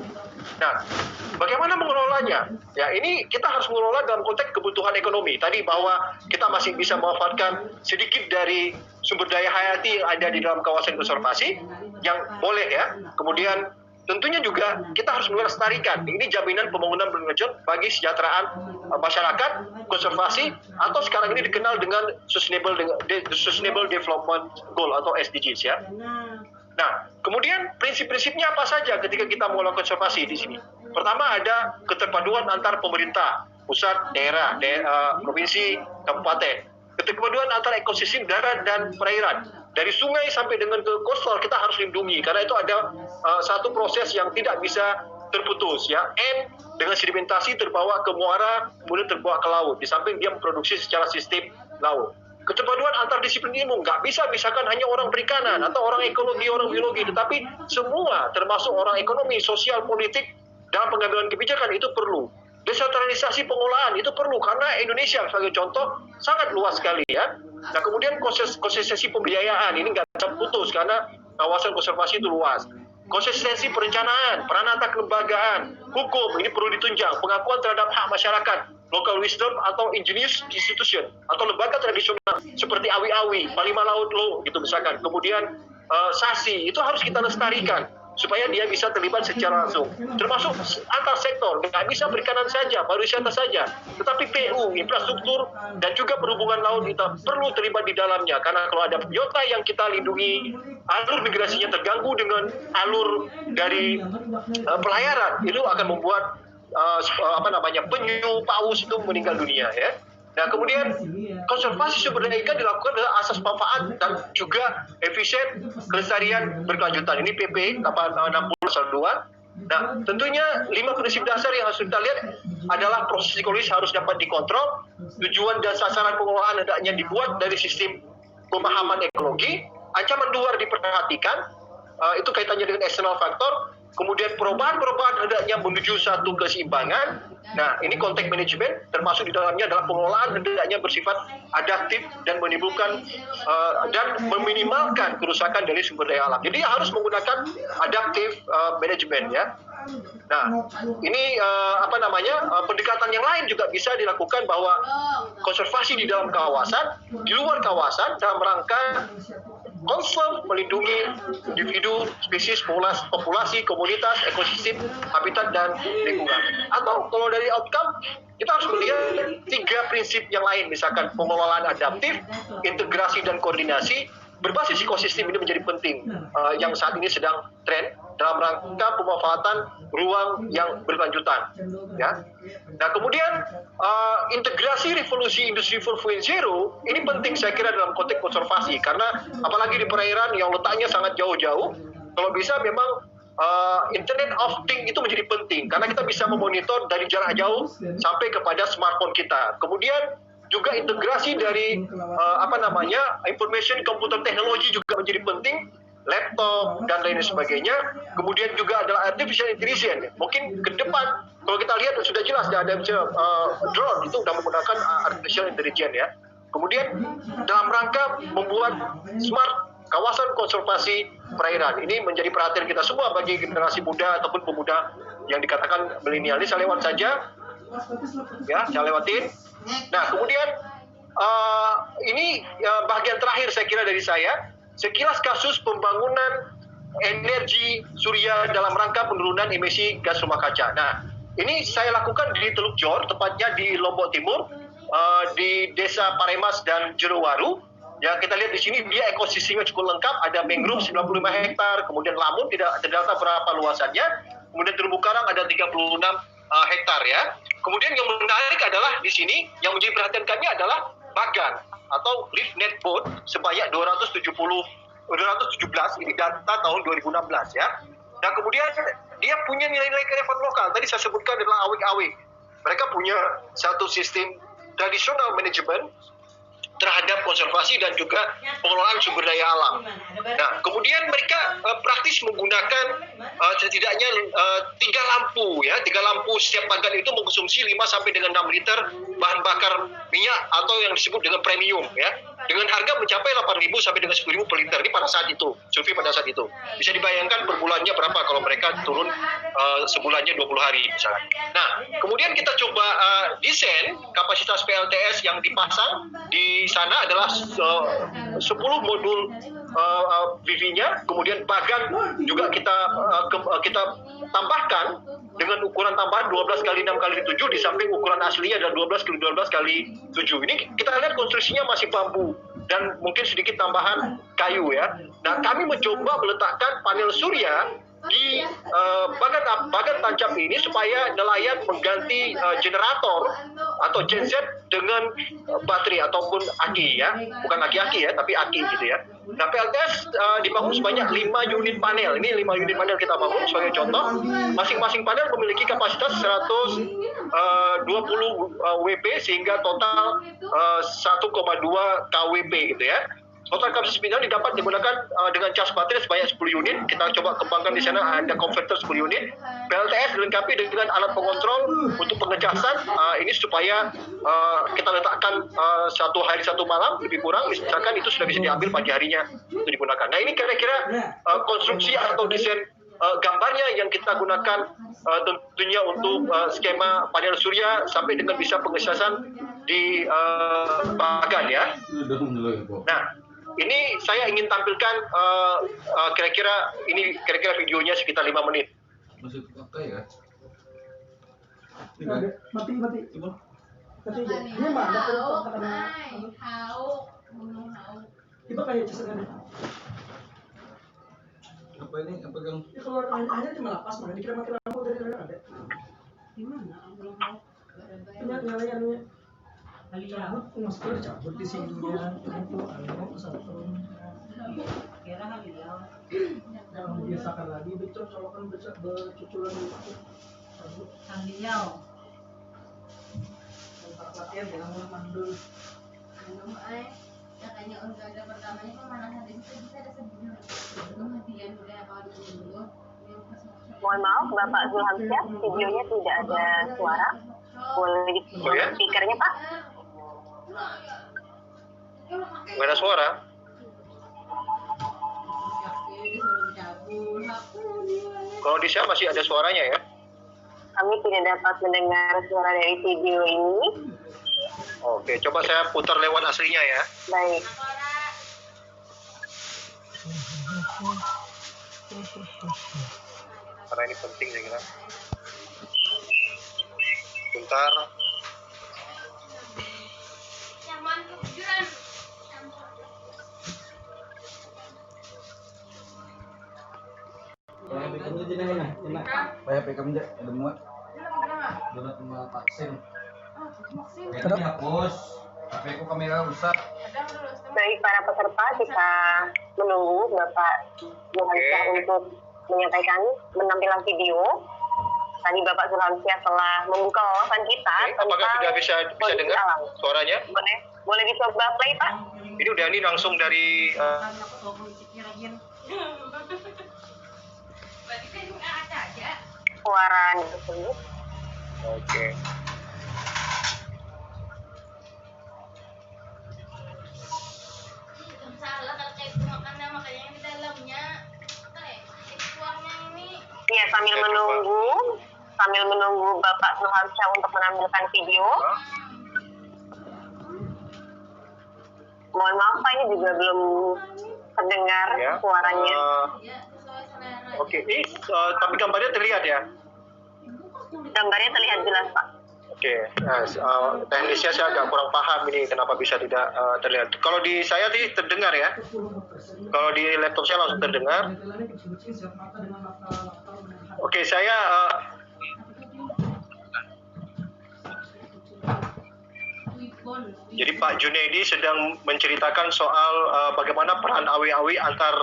Nah, bagaimana mengelolanya? Ya, ini kita harus mengelola dalam konteks kebutuhan ekonomi. Tadi bahwa kita masih bisa memanfaatkan sedikit dari sumber daya hayati yang ada di dalam kawasan konservasi yang boleh, ya. Kemudian tentunya juga kita harus melestarikan. Ini jaminan pembangunan berkelanjutan bagi kesejahteraan masyarakat, konservasi, atau sekarang ini dikenal dengan Sustainable Development Goal atau SDGs ya. Nah, kemudian prinsip-prinsipnya apa saja ketika kita melakukan konservasi di sini? Pertama ada keterpaduan antar pemerintah, pusat, daerah, provinsi, kabupaten. Keterpaduan antara ekosistem darat dan perairan. Dari sungai sampai dengan ke coastal kita harus lindungi karena itu ada satu proses yang tidak bisa terputus ya. Dengan sedimentasi terbawa ke muara, kemudian terbawa ke laut. Di samping dia memproduksi secara sistem laut. Keterpaduan antar disiplin ilmu nggak bisa misalkan hanya orang perikanan atau orang ekologi, orang biologi, tetapi semua termasuk orang ekonomi, sosial, politik dalam pengambilan kebijakan itu perlu. Desentralisasi pengolahan itu perlu karena Indonesia sebagai contoh sangat luas sekali ya. Nah kemudian konsistensi pembiayaan ini nggak bisa putus karena kawasan konservasi itu luas. Konsistensi perencanaan, peranata kelembagaan, hukum ini perlu ditunjang, pengakuan terhadap hak masyarakat, local wisdom atau indigenous institution atau lembaga tradisional seperti Awi-Awi, Palima Laut Lo gitu misalkan. Kemudian SASI itu harus kita lestarikan supaya dia bisa terlibat secara langsung. Termasuk antar sektor, nggak bisa perikanan saja, pariwisata saja, tetapi PU, infrastruktur, dan juga perhubungan laut kita perlu terlibat di dalamnya. Karena kalau ada biota yang kita lindungi, alur migrasinya terganggu dengan alur dari pelayaran, itu akan membuat penyu, paus itu meninggal dunia ya. Nah kemudian konservasi sumber daya ikan dilakukan dengan asas manfaat dan juga efisien kelestarian berkelanjutan. Ini PP 860/2. Nah tentunya 5 prinsip dasar yang harus kita lihat adalah proses ekologis harus dapat dikontrol, tujuan dan sasaran pengelolaan hendaknya dibuat dari sistem pemahaman ekologi, ancaman luar diperhatikan, itu kaitannya dengan external factor. Kemudian perubahan-perubahan hendaknya menuju satu keseimbangan. Nah, ini konteks manajemen termasuk di dalamnya adalah pengelolaan hendaknya bersifat adaptif dan menimbulkan dan meminimalkan kerusakan dari sumber daya alam. Jadi harus menggunakan adaptif manajemen ya. Nah, ini pendekatan yang lain juga bisa dilakukan bahwa konservasi di dalam kawasan, di luar kawasan dalam rangka konserv melindungi individu, spesies, populasi, komunitas, ekosistem, habitat, dan lingkungan. Atau kalau dari outcome, kita harus melihat 3 prinsip yang lain, misalkan pengelolaan adaptif, integrasi dan koordinasi, berbasis ekosistem ini menjadi penting, yang saat ini sedang tren dalam rangka pemanfaatan ruang yang berkelanjutan. Ya. Nah kemudian integrasi revolusi industri 4.0 ini penting saya kira dalam konteks konservasi karena apalagi di perairan yang letaknya sangat jauh-jauh, kalau bisa memang Internet of Things itu menjadi penting karena kita bisa memonitor dari jarak jauh sampai kepada smartphone kita. Kemudian juga integrasi dari information computer technology juga menjadi penting, laptop dan lain sebagainya. Kemudian juga adalah artificial intelligence. Mungkin ke depan kalau kita lihat sudah jelas ada drone itu sudah menggunakan artificial intelligence ya. Kemudian dalam rangka membuat smart kawasan konservasi perairan ini menjadi perhatian kita semua bagi generasi muda ataupun pemuda yang dikatakan milenial. Ini saya lewat saja ya, saya lewatin. Nah kemudian ini bagian terakhir saya kira dari saya, sekilas kasus pembangunan energi surya dalam rangka penurunan emisi gas rumah kaca. Nah ini saya lakukan di Teluk Jor, tepatnya di Lombok Timur, di Desa Paremas dan Jerowaru. Ya kita lihat di sini dia ekosistemnya cukup lengkap, ada mangrove 95 hektar, kemudian lamun tidak terdata berapa luasannya, kemudian terumbu karang ada 36 hektar ya. Kemudian yang menarik adalah di sini yang menjadi perhatian kami adalah bagan atau lift net boat sebanyak 217 ini data tahun 2016 ya. Dan kemudian dia punya nilai-nilai kearifan lokal. Tadi saya sebutkan adalah awik-awik. Mereka punya satu sistem tradisional manajemen terhadap konservasi dan juga pengelolaan sumber daya alam. Nah, kemudian mereka praktis menggunakan setidaknya 3 lampu ya. 3 lampu setiap bagan itu mengkonsumsi 5 sampai dengan 6 liter bahan bakar minyak atau yang disebut dengan premium ya. Dengan harga mencapai 8.000 sampai dengan 10.000 per liter. Ini pada saat itu, survei pada saat itu. Bisa dibayangkan per bulannya berapa kalau mereka turun sebulannya 20 hari misalnya. Nah, kemudian kita coba desain kapasitas PLTS yang dipasang di sana adalah 10 modul VV-nya, kemudian bagan juga kita tambahkan dengan ukuran tambahan 12 kali 6 kali 7, di samping ukuran aslinya adalah 12 kali 12 kali 7. Ini kita lihat konstruksinya masih bambu dan mungkin sedikit tambahan kayu ya. Nah, kami mencoba meletakkan panel surya di bagan tancap ini supaya nelayan mengganti generator atau genset dengan baterai ataupun aki ya, bukan aki-aki ya, tapi aki gitu ya. Nah, PLTS dibangun sebanyak 5 unit panel. Ini 5 unit panel kita bangun sebagai contoh. Masing-masing panel memiliki kapasitas 120 WP sehingga total 1,2 kWp gitu ya. Total kapasitas panel didapat digunakan dengan cas baterai sebanyak 10 unit. Kita coba kembangkan di sana, ada konverter 10 unit. PLTS dilengkapi dengan alat pengontrol untuk pengecasan. Ini supaya kita letakkan 1 hari 1 malam lebih kurang. Misalkan itu sudah bisa diambil pagi harinya untuk digunakan. Nah, ini kira-kira konstruksi atau desain gambarnya yang kita gunakan tentunya untuk skema panel surya sampai dengan bisa pengecasan di bagan ya. Nah, ini saya ingin tampilkan kira-kira videonya sekitar 5 menit. Masih apa ya? Mati. Ini mah ada kata-kata. Iba kayak cesengan. Apa ini? Apa yang? Ini keluar airnya cuma lapas mana? Dikira mati lampu dari mana ada? Gimana? Punya nyalayannya. Kalian Masker cabut di sini ya. Itu satu. kira kalian. Jangan biasakan lagi betul colokan bercucuran itu. Cabut. Kalian. Tempat latihan jangan mulai mandul. Ya kayaknya ada pertamanya pemanasan bisa ada sebelumnya. Kemudian udah kalau dulu. Mohon maaf, Bapak Zulhamsyah, videonya tidak ada suara. Boleh dikasih speakernya, Pak? Nggak ada suara. Kalau di saya masih ada suaranya ya. Kami tidak dapat mendengar suara dari video ini. Oke, coba saya putar lewat aslinya ya. Baik. Karena ini penting saya kira. Bentar. Bayar pekamnya jenah enak. Bayar pekamnya ada muat. Donat sama vaksin. Ini dihapus. HP ku kamera rusak. Baik, para peserta, kita menunggu Bapak Zulhamsyah untuk menyampaikan menampilkan video. Tadi Bapak Zulhamsyah telah membuka wawasan kita tentang apakah sudah bisa dengar alam. suaranya? Boleh dicoba play, Pak? Ini udah ini langsung dari Berarti kan ada aja. Suara tersebut. Oke. Salah kalau kayak itu makanya yang di dalamnya keluarnya ini. Iya, sambil menunggu Bapak Zulhamsyah untuk menampilkan video. Mohon maaf, Pak, ini juga belum terdengar Ya. suaranya. Ya, sesuai selera. Oke, ini tapi gambarnya terlihat ya. Gambarnya terlihat jelas, Pak. Oke, nah, teknisnya saya agak kurang paham ini kenapa bisa tidak terlihat. Kalau di saya sih terdengar ya. Kalau di laptop saya langsung terdengar. Oke, saya jadi Pak Junaidi sedang menceritakan soal bagaimana peran awi-awi antar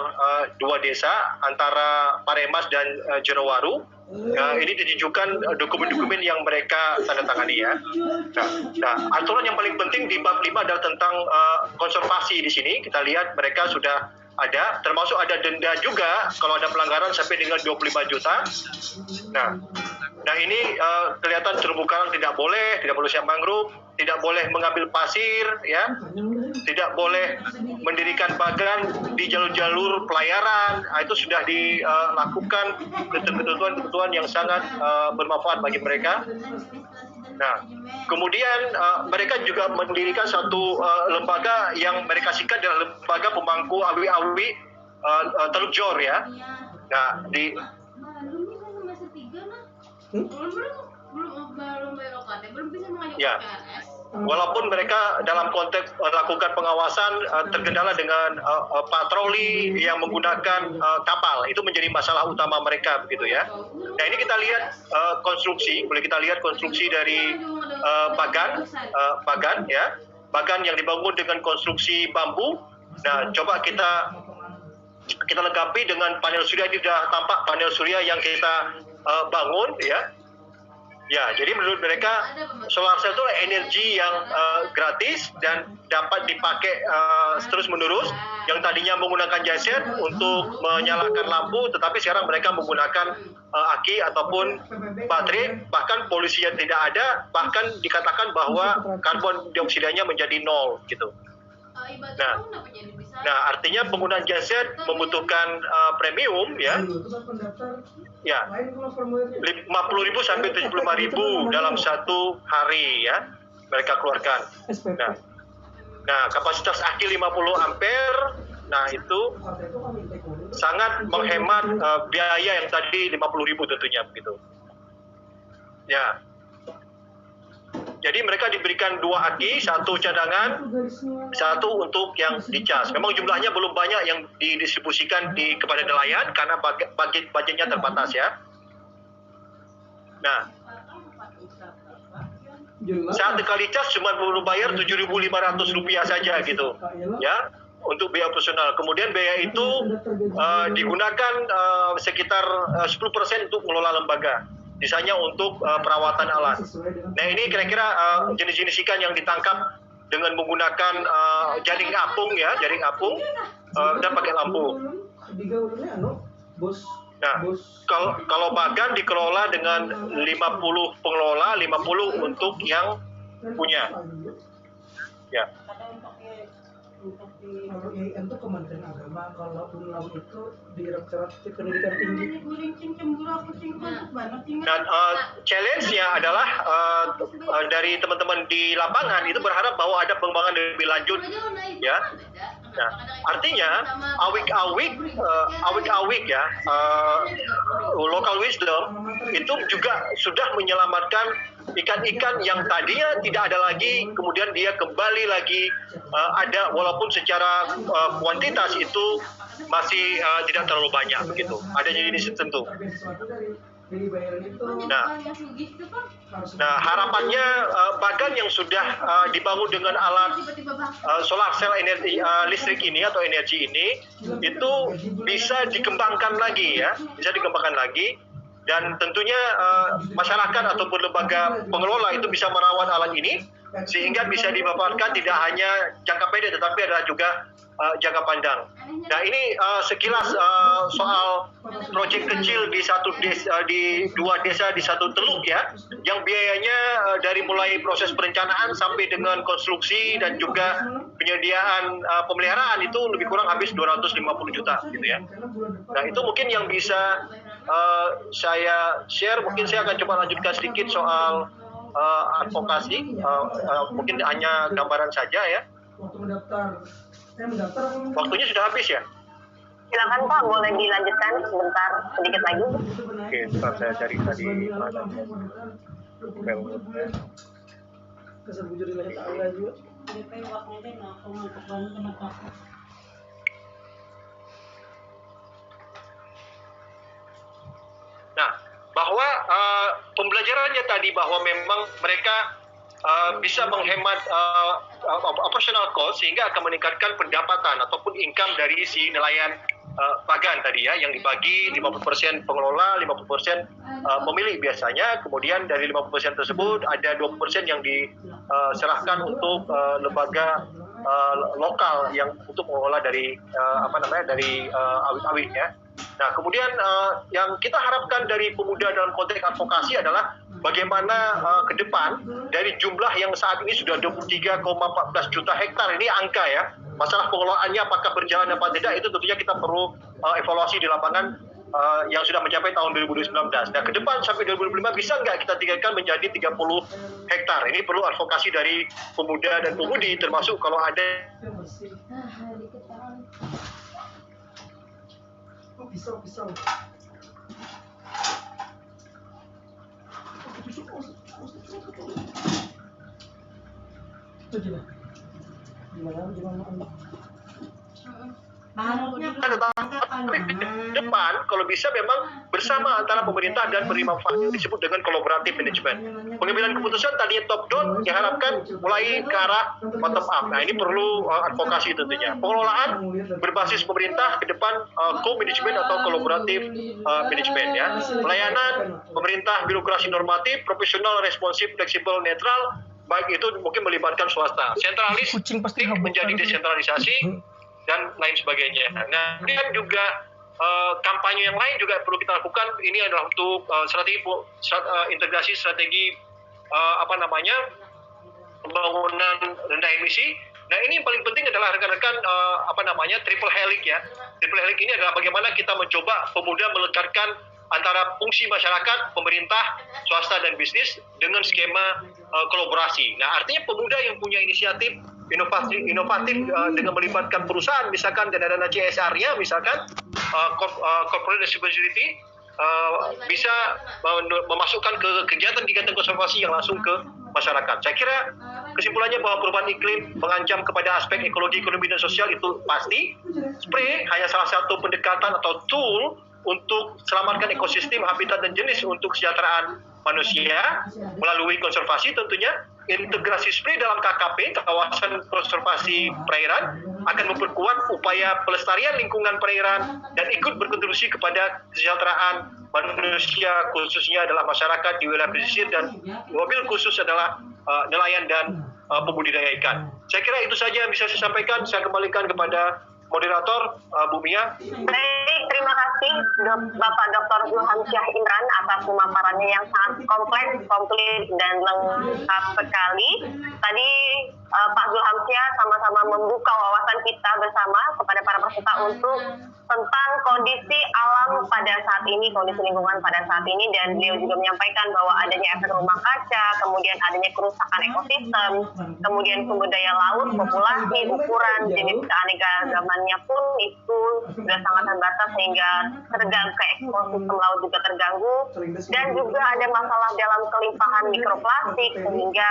dua desa, antara Paremas dan Jerowaru. Ini ditunjukkan dokumen-dokumen yang mereka tanda tangani ya. Nah, aturan yang paling penting di bab 5 adalah tentang konservasi di sini. Kita lihat mereka sudah ada, termasuk ada denda juga kalau ada pelanggaran sampai dengan 25 juta. Nah ini kelihatan terumbu karang tidak boleh siap mangrove, tidak boleh mengambil pasir, ya, tidak boleh mendirikan bagan di jalur-jalur pelayaran. Nah, itu sudah dilakukan ketentuan-ketentuan yang sangat bermanfaat bagi mereka. Nah, kemudian mereka juga mendirikan satu lembaga yang mereka singkat adalah lembaga pemangku awi-awi Teluk Jor ya. Nah, di Belum bisa semester 3 nah. Belum bayar UKT, belum bisa mengajukan Ya. PNS. walaupun mereka dalam konteks melakukan pengawasan terkendala dengan patroli yang menggunakan kapal, itu menjadi masalah utama mereka begitu ya. Nah, ini kita lihat konstruksi, boleh kita lihat konstruksi dari bagan ya, bagan yang dibangun dengan konstruksi bambu. Nah, coba kita lengkapi dengan panel surya. Ini sudah tampak panel surya yang kita bangun ya. Ya, jadi menurut mereka solar cell itu energi yang gratis dan dapat dipakai terus menerus. Yang tadinya menggunakan genset untuk menyalakan lampu, tetapi sekarang mereka menggunakan aki ataupun baterai. Bahkan polusinya tidak ada, bahkan dikatakan bahwa karbon dioksidanya menjadi nol gitu. Nah, artinya penggunaan genset membutuhkan premium ya. Ya, 50.000 sampai 75.000 dalam satu hari ya mereka keluarkan. Nah, kapasitas aki 50 ampere. Nah, itu sangat menghemat biaya yang tadi 50.000 tentunya begitu. Ya. Jadi mereka diberikan 2 aki, 1 cadangan, 1 untuk yang dicas. Memang jumlahnya belum banyak yang didistribusikan kepada nelayan karena budgetnya terbatas ya. Nah, saat sekali cas cuma perlu bayar Rp7.500 saja gitu ya untuk biaya operasional. Kemudian biaya itu digunakan sekitar 10% untuk mengelola lembaga. Sisanya untuk perawatan alat. Nah, ini kira-kira jenis-jenis ikan yang ditangkap dengan menggunakan jaring apung ya, jaring apung dan pakai lampu. Nah, kalau bagan dikelola dengan 50 pengelola, 50 untuk yang punya. Ya. Kalau IAIN itu Kementerian Agama, kalau Unlaw itu Direktorat Pendidikan Tinggi. Dan challenge-nya adalah dari teman-teman di lapangan itu berharap bahwa ada pengembangan lebih lanjut ya. Nah, artinya awik-awik ya, local wisdom itu juga sudah menyelamatkan ikan-ikan yang tadinya tidak ada lagi, kemudian dia kembali lagi ada, walaupun secara kuantitas itu masih tidak terlalu banyak begitu. Ada jenis tertentu. Nah, harapannya bagan yang sudah dibangun dengan alat solar cell energi listrik ini atau energi ini itu bisa dikembangkan lagi ya, bisa dikembangkan lagi. Dan tentunya masyarakat ataupun lembaga pengelola itu bisa merawat alat ini sehingga bisa dimanfaatkan tidak hanya jangka pendek tetapi adalah juga jangka panjang. Nah, ini sekilas soal proyek kecil di 2 desa di 1 teluk ya, yang biayanya dari mulai proses perencanaan sampai dengan konstruksi dan juga penyediaan pemeliharaan itu lebih kurang habis 250 juta gitu ya. Nah, itu mungkin yang bisa saya share. Mungkin saya akan coba lanjutkan sedikit soal advokasi, mungkin hanya gambaran saja ya. Waktunya sudah habis ya? Silakan Pak, boleh dilanjutkan sebentar sedikit lagi. Oke, sebentar saya cari tadi mana. Nah, bahwa pembelajarannya tadi bahwa memang mereka bisa menghemat operational cost sehingga akan meningkatkan pendapatan ataupun income dari si nelayan bagan tadi ya, yang dibagi 50% pengelola, 50% pemilik biasanya. Kemudian dari 50% tersebut ada 20% yang diserahkan untuk lembaga lokal yang untuk mengelola dari dari awit-awit ya. Nah, kemudian yang kita harapkan dari pemuda dalam konteks advokasi adalah bagaimana ke depan dari jumlah yang saat ini sudah 23,14 juta hektar, ini angka ya. Masalah pengelolaannya apakah berjalan apa tidak itu tentunya kita perlu evaluasi di lapangan. yang sudah mencapai tahun 2019. Nah, ke depan sampai 2025 bisa nggak kita tingkatkan menjadi 30 hektar? Ini perlu advokasi dari pemuda dan pemudi, termasuk kalau ada Dikit tangan. Oh, pisau. Itu gimana? Harusnya tapi ke depan kalau bisa memang bersama antara pemerintah dan penerima manfaat, disebut dengan collaborative management. Pengambilan keputusan tadinya top down diharapkan mulai ke arah bottom up. Nah, ini perlu advokasi tentunya. Pengelolaan berbasis pemerintah ke depan co-management atau collaborative management ya. Pelayanan pemerintah birokrasi normatif, profesional, responsif, fleksibel, netral, baik itu mungkin melibatkan swasta. Sentralis menjadi desentralisasi dan lain sebagainya. Nah, kemudian juga kampanye yang lain juga perlu kita lakukan. Ini adalah untuk integrasi strategi pembangunan rendah emisi. Nah, ini yang paling penting adalah rekan-rekan triple helix ya. Triple helix ini adalah bagaimana kita mencoba pemuda melekatkan antara fungsi masyarakat, pemerintah, swasta dan bisnis dengan skema kolaborasi. Nah, artinya pemuda yang punya inisiatif inovatif dengan melibatkan perusahaan misalkan dana-dana CSR-nya misalkan corporate responsibility bisa memasukkan ke kegiatan-kegiatan konservasi yang langsung ke masyarakat. Saya kira kesimpulannya bahwa perubahan iklim mengancam kepada aspek ekologi, ekonomi dan sosial itu pasti. Spray hanya salah satu pendekatan atau tool untuk selamatkan ekosistem, habitat dan jenis untuk kesejahteraan manusia melalui konservasi tentunya. Integrasi SPRI dalam KKP, kawasan konservasi perairan, akan memperkuat upaya pelestarian lingkungan perairan dan ikut berkontribusi kepada kesejahteraan manusia, khususnya adalah masyarakat di wilayah pesisir, dan mobil khusus adalah nelayan dan pembudidaya ikan. Saya kira itu saja yang bisa saya sampaikan. Saya kembalikan kepada moderator, Bu Mia. Baik, terima kasih Bapak Dr. Zulhamsyah Imran atas pemaparannya yang sangat kompleks, komplit, dan lengkap sekali. Tadi Pak Zulhamsyah sama-sama membuka wawasan kita bersama kepada para peserta untuk tentang kondisi alam pada saat ini, kondisi lingkungan pada saat ini, dan beliau juga menyampaikan bahwa adanya efek rumah kaca, kemudian adanya kerusakan ekosistem, kemudian sumber daya laut, populasi, ukuran, jenis keanekaragamannya pun itu sudah sangat terbatas sehingga ekosistem laut juga terganggu, dan juga ada masalah dalam kelimpahan mikroplastik sehingga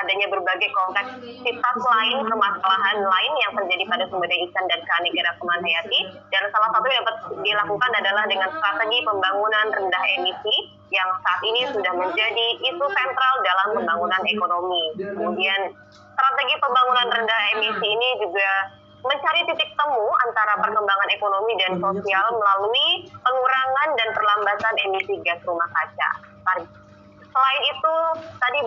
adanya berbagai kompleksitas lain, permasalahan lain yang terjadi pada sumber daya ikan dan keanekaragaman hayati. Dan salah satu yang dapat dilakukan adalah dengan strategi pembangunan rendah emisi yang saat ini sudah menjadi isu sentral dalam pembangunan ekonomi. Kemudian strategi pembangunan rendah emisi ini juga mencari titik temu antara perkembangan ekonomi dan sosial melalui pengurangan dan perlambatan emisi gas rumah kaca. Selain itu, tadi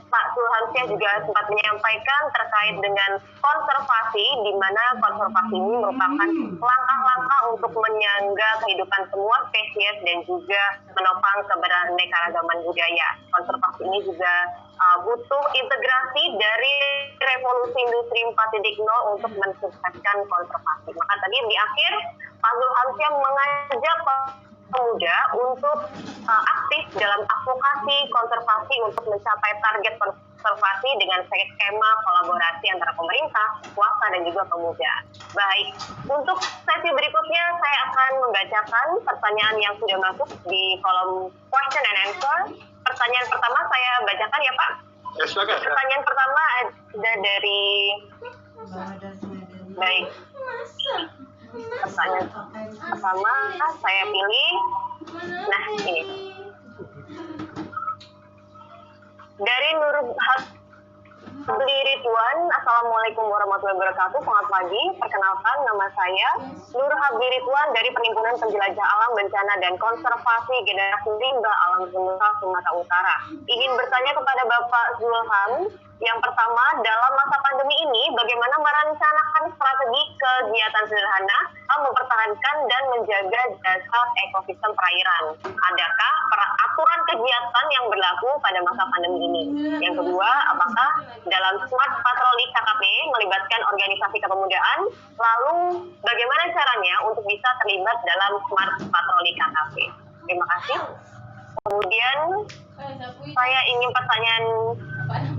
Pak Zulhamsyah juga sempat menyampaikan terkait dengan konservasi, di mana konservasi ini merupakan langkah-langkah untuk menyangga kehidupan semua spesies dan juga menopang keberaneka-ragaman budaya. Konservasi ini juga butuh integrasi dari revolusi industri 4.0 untuk mensukseskan konservasi. Maka tadi di akhir, Pak Zulhamsyah mengajak pemuda untuk aktif dalam advokasi konservasi untuk mencapai target konservasi dengan skema kolaborasi antara pemerintah, swasta, dan juga pemuda. Baik, untuk sesi berikutnya saya akan membacakan pertanyaan yang sudah masuk di kolom question and answer. Pertanyaan pertama saya bacakan ya Pak. Ya, silakan. Pertanyaan pertama ada dari baik. Pertanyaan pertama saya pilih. Nah, ini. Dari Nur Habli Ridwan, Assalamualaikum warahmatullahi wabarakatuh. Selamat pagi, perkenalkan nama saya Nur Habli Ridwan dari Perhimpunan Penjelajah Alam, Bencana dan Konservasi Generasi Rimba Alam Sumatera Utara. Ingin bertanya kepada Bapak Zulham, Yang pertama, dalam masa pandemi ini, bagaimana merencanakan strategi kegiatan sederhana, mempertahankan dan menjaga dasar ekosistem perairan. Adakah aturan kegiatan yang berlaku pada masa pandemi ini? Yang kedua, apakah dalam Smart Patroli KKP melibatkan organisasi kepemudaan? Lalu, bagaimana caranya untuk bisa terlibat dalam Smart Patroli KKP? Terima kasih. Kemudian, saya ingin pertanyaan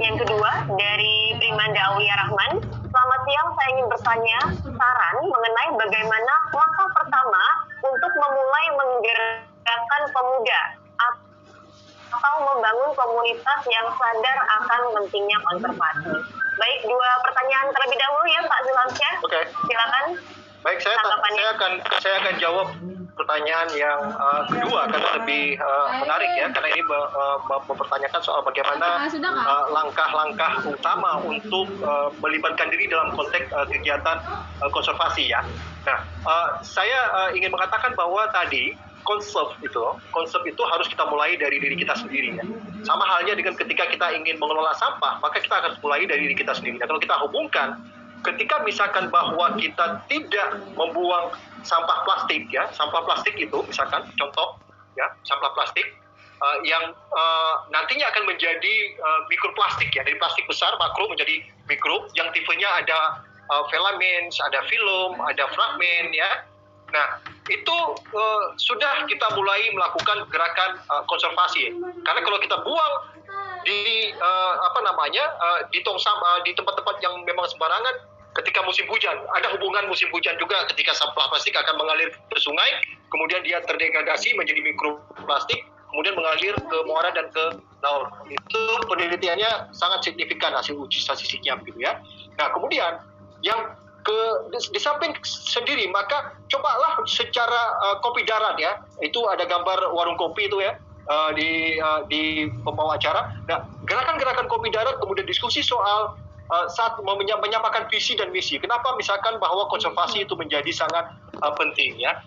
yang kedua dari Primanda Aulia Rahman. Selamat siang, saya ingin bertanya saran mengenai bagaimana langkah pertama untuk memulai menggerakkan pemuda atau membangun komunitas yang sadar akan pentingnya konservasi. Baik, dua pertanyaan terlebih dahulu ya Pak Zulhamsyah. Oke. Silakan. Baik, saya akan jawab pertanyaan yang kedua karena lebih menarik ya, karena ini mempertanyakan soal bagaimana langkah-langkah utama untuk melibatkan diri dalam konteks kegiatan konservasi ya. Nah, saya ingin mengatakan bahwa tadi konsep itu harus kita mulai dari diri kita sendiri ya. Sama halnya dengan ketika kita ingin mengelola sampah, maka kita harus mulai dari diri kita sendiri. Nah, kalau kita hubungkan ketika misalkan bahwa kita tidak membuang sampah plastik ya, sampah plastik itu misalkan contoh ya, sampah plastik yang nantinya akan menjadi mikroplastik ya, dari plastik besar makro menjadi mikro yang tipenya ada filaments, ada film, ada fragmen ya. Nah, itu sudah kita mulai melakukan gerakan konservasi. Karena kalau kita buang di di tong sampah, di tempat-tempat yang memang sembarangan, ketika musim hujan, ada hubungan musim hujan juga ketika sampah plastik akan mengalir ke sungai, kemudian dia terdegradasi menjadi mikroplastik, kemudian mengalir ke muara dan ke laut. Itu penelitiannya sangat signifikan hasil uji statistiknya begitu ya. Nah, kemudian yang di samping sendiri, maka cobalah secara kopi darat ya, itu ada gambar warung kopi itu ya, di pembawa acara. Nah, gerakan-gerakan kopi darat, kemudian diskusi soal saat menyampaikan visi dan misi. Kenapa misalkan bahwa konservasi itu menjadi sangat penting ya?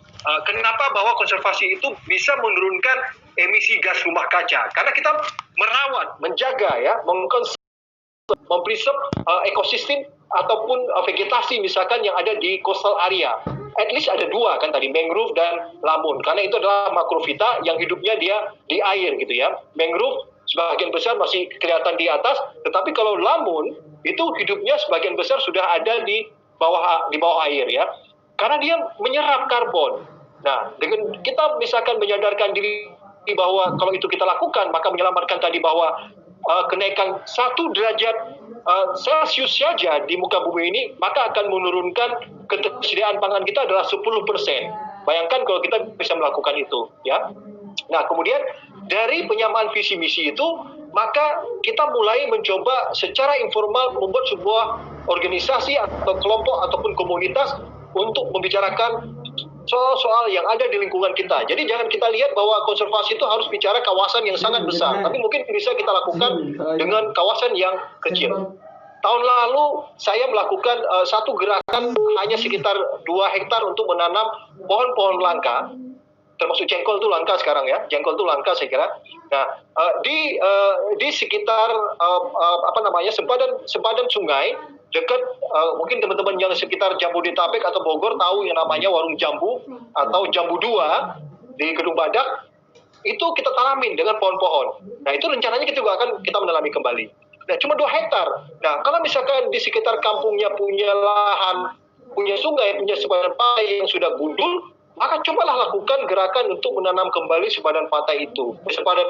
Kenapa bahwa konservasi itu bisa menurunkan emisi gas rumah kaca? Karena kita merawat, menjaga ya, mempreserve ekosistem ataupun vegetasi misalkan yang ada di coastal area. At least ada dua kan tadi, mangrove dan lamun. Karena itu adalah makrofita yang hidupnya dia di air gitu ya. Mangrove sebagian besar masih kelihatan di atas, tetapi kalau lamun itu hidupnya sebagian besar sudah ada di bawah air ya. Karena dia menyerap karbon. Nah, dengan kita misalkan menyadarkan diri bahwa kalau itu kita lakukan, maka menyelamatkan tadi bahwa kenaikan 1 derajat Celcius saja di muka bumi ini, maka akan menurunkan ketersediaan pangan kita adalah 10%. Bayangkan kalau kita bisa melakukan itu ya. Nah, kemudian dari penyamaan visi misi itu, maka kita mulai mencoba secara informal membuat sebuah organisasi atau kelompok ataupun komunitas untuk membicarakan soal-soal yang ada di lingkungan kita. Jadi jangan kita lihat bahwa konservasi itu harus bicara kawasan yang sangat besar, tapi mungkin bisa kita lakukan dengan kawasan yang kecil. Tahun lalu saya melakukan satu gerakan hanya sekitar 2 hektar untuk menanam pohon-pohon langka, termasuk jengkol itu langka sekarang ya, jengkol itu langka saya kira. Nah, di sekitar sempadan sungai dekat, mungkin teman-teman yang sekitar Jabodetabek atau Bogor tahu yang namanya warung jambu atau jambu 2 di Gedung Badak, itu kita tanamin dengan pohon-pohon. Nah, itu rencananya kita juga akan kita menanami kembali. Nah, cuma 2 hektar. Nah, kalau misalkan di sekitar kampungnya punya lahan, punya sungai, punya sempadan pantai yang sudah gundul, maka cobalah lakukan gerakan untuk menanam kembali sempadan pantai itu, sempadan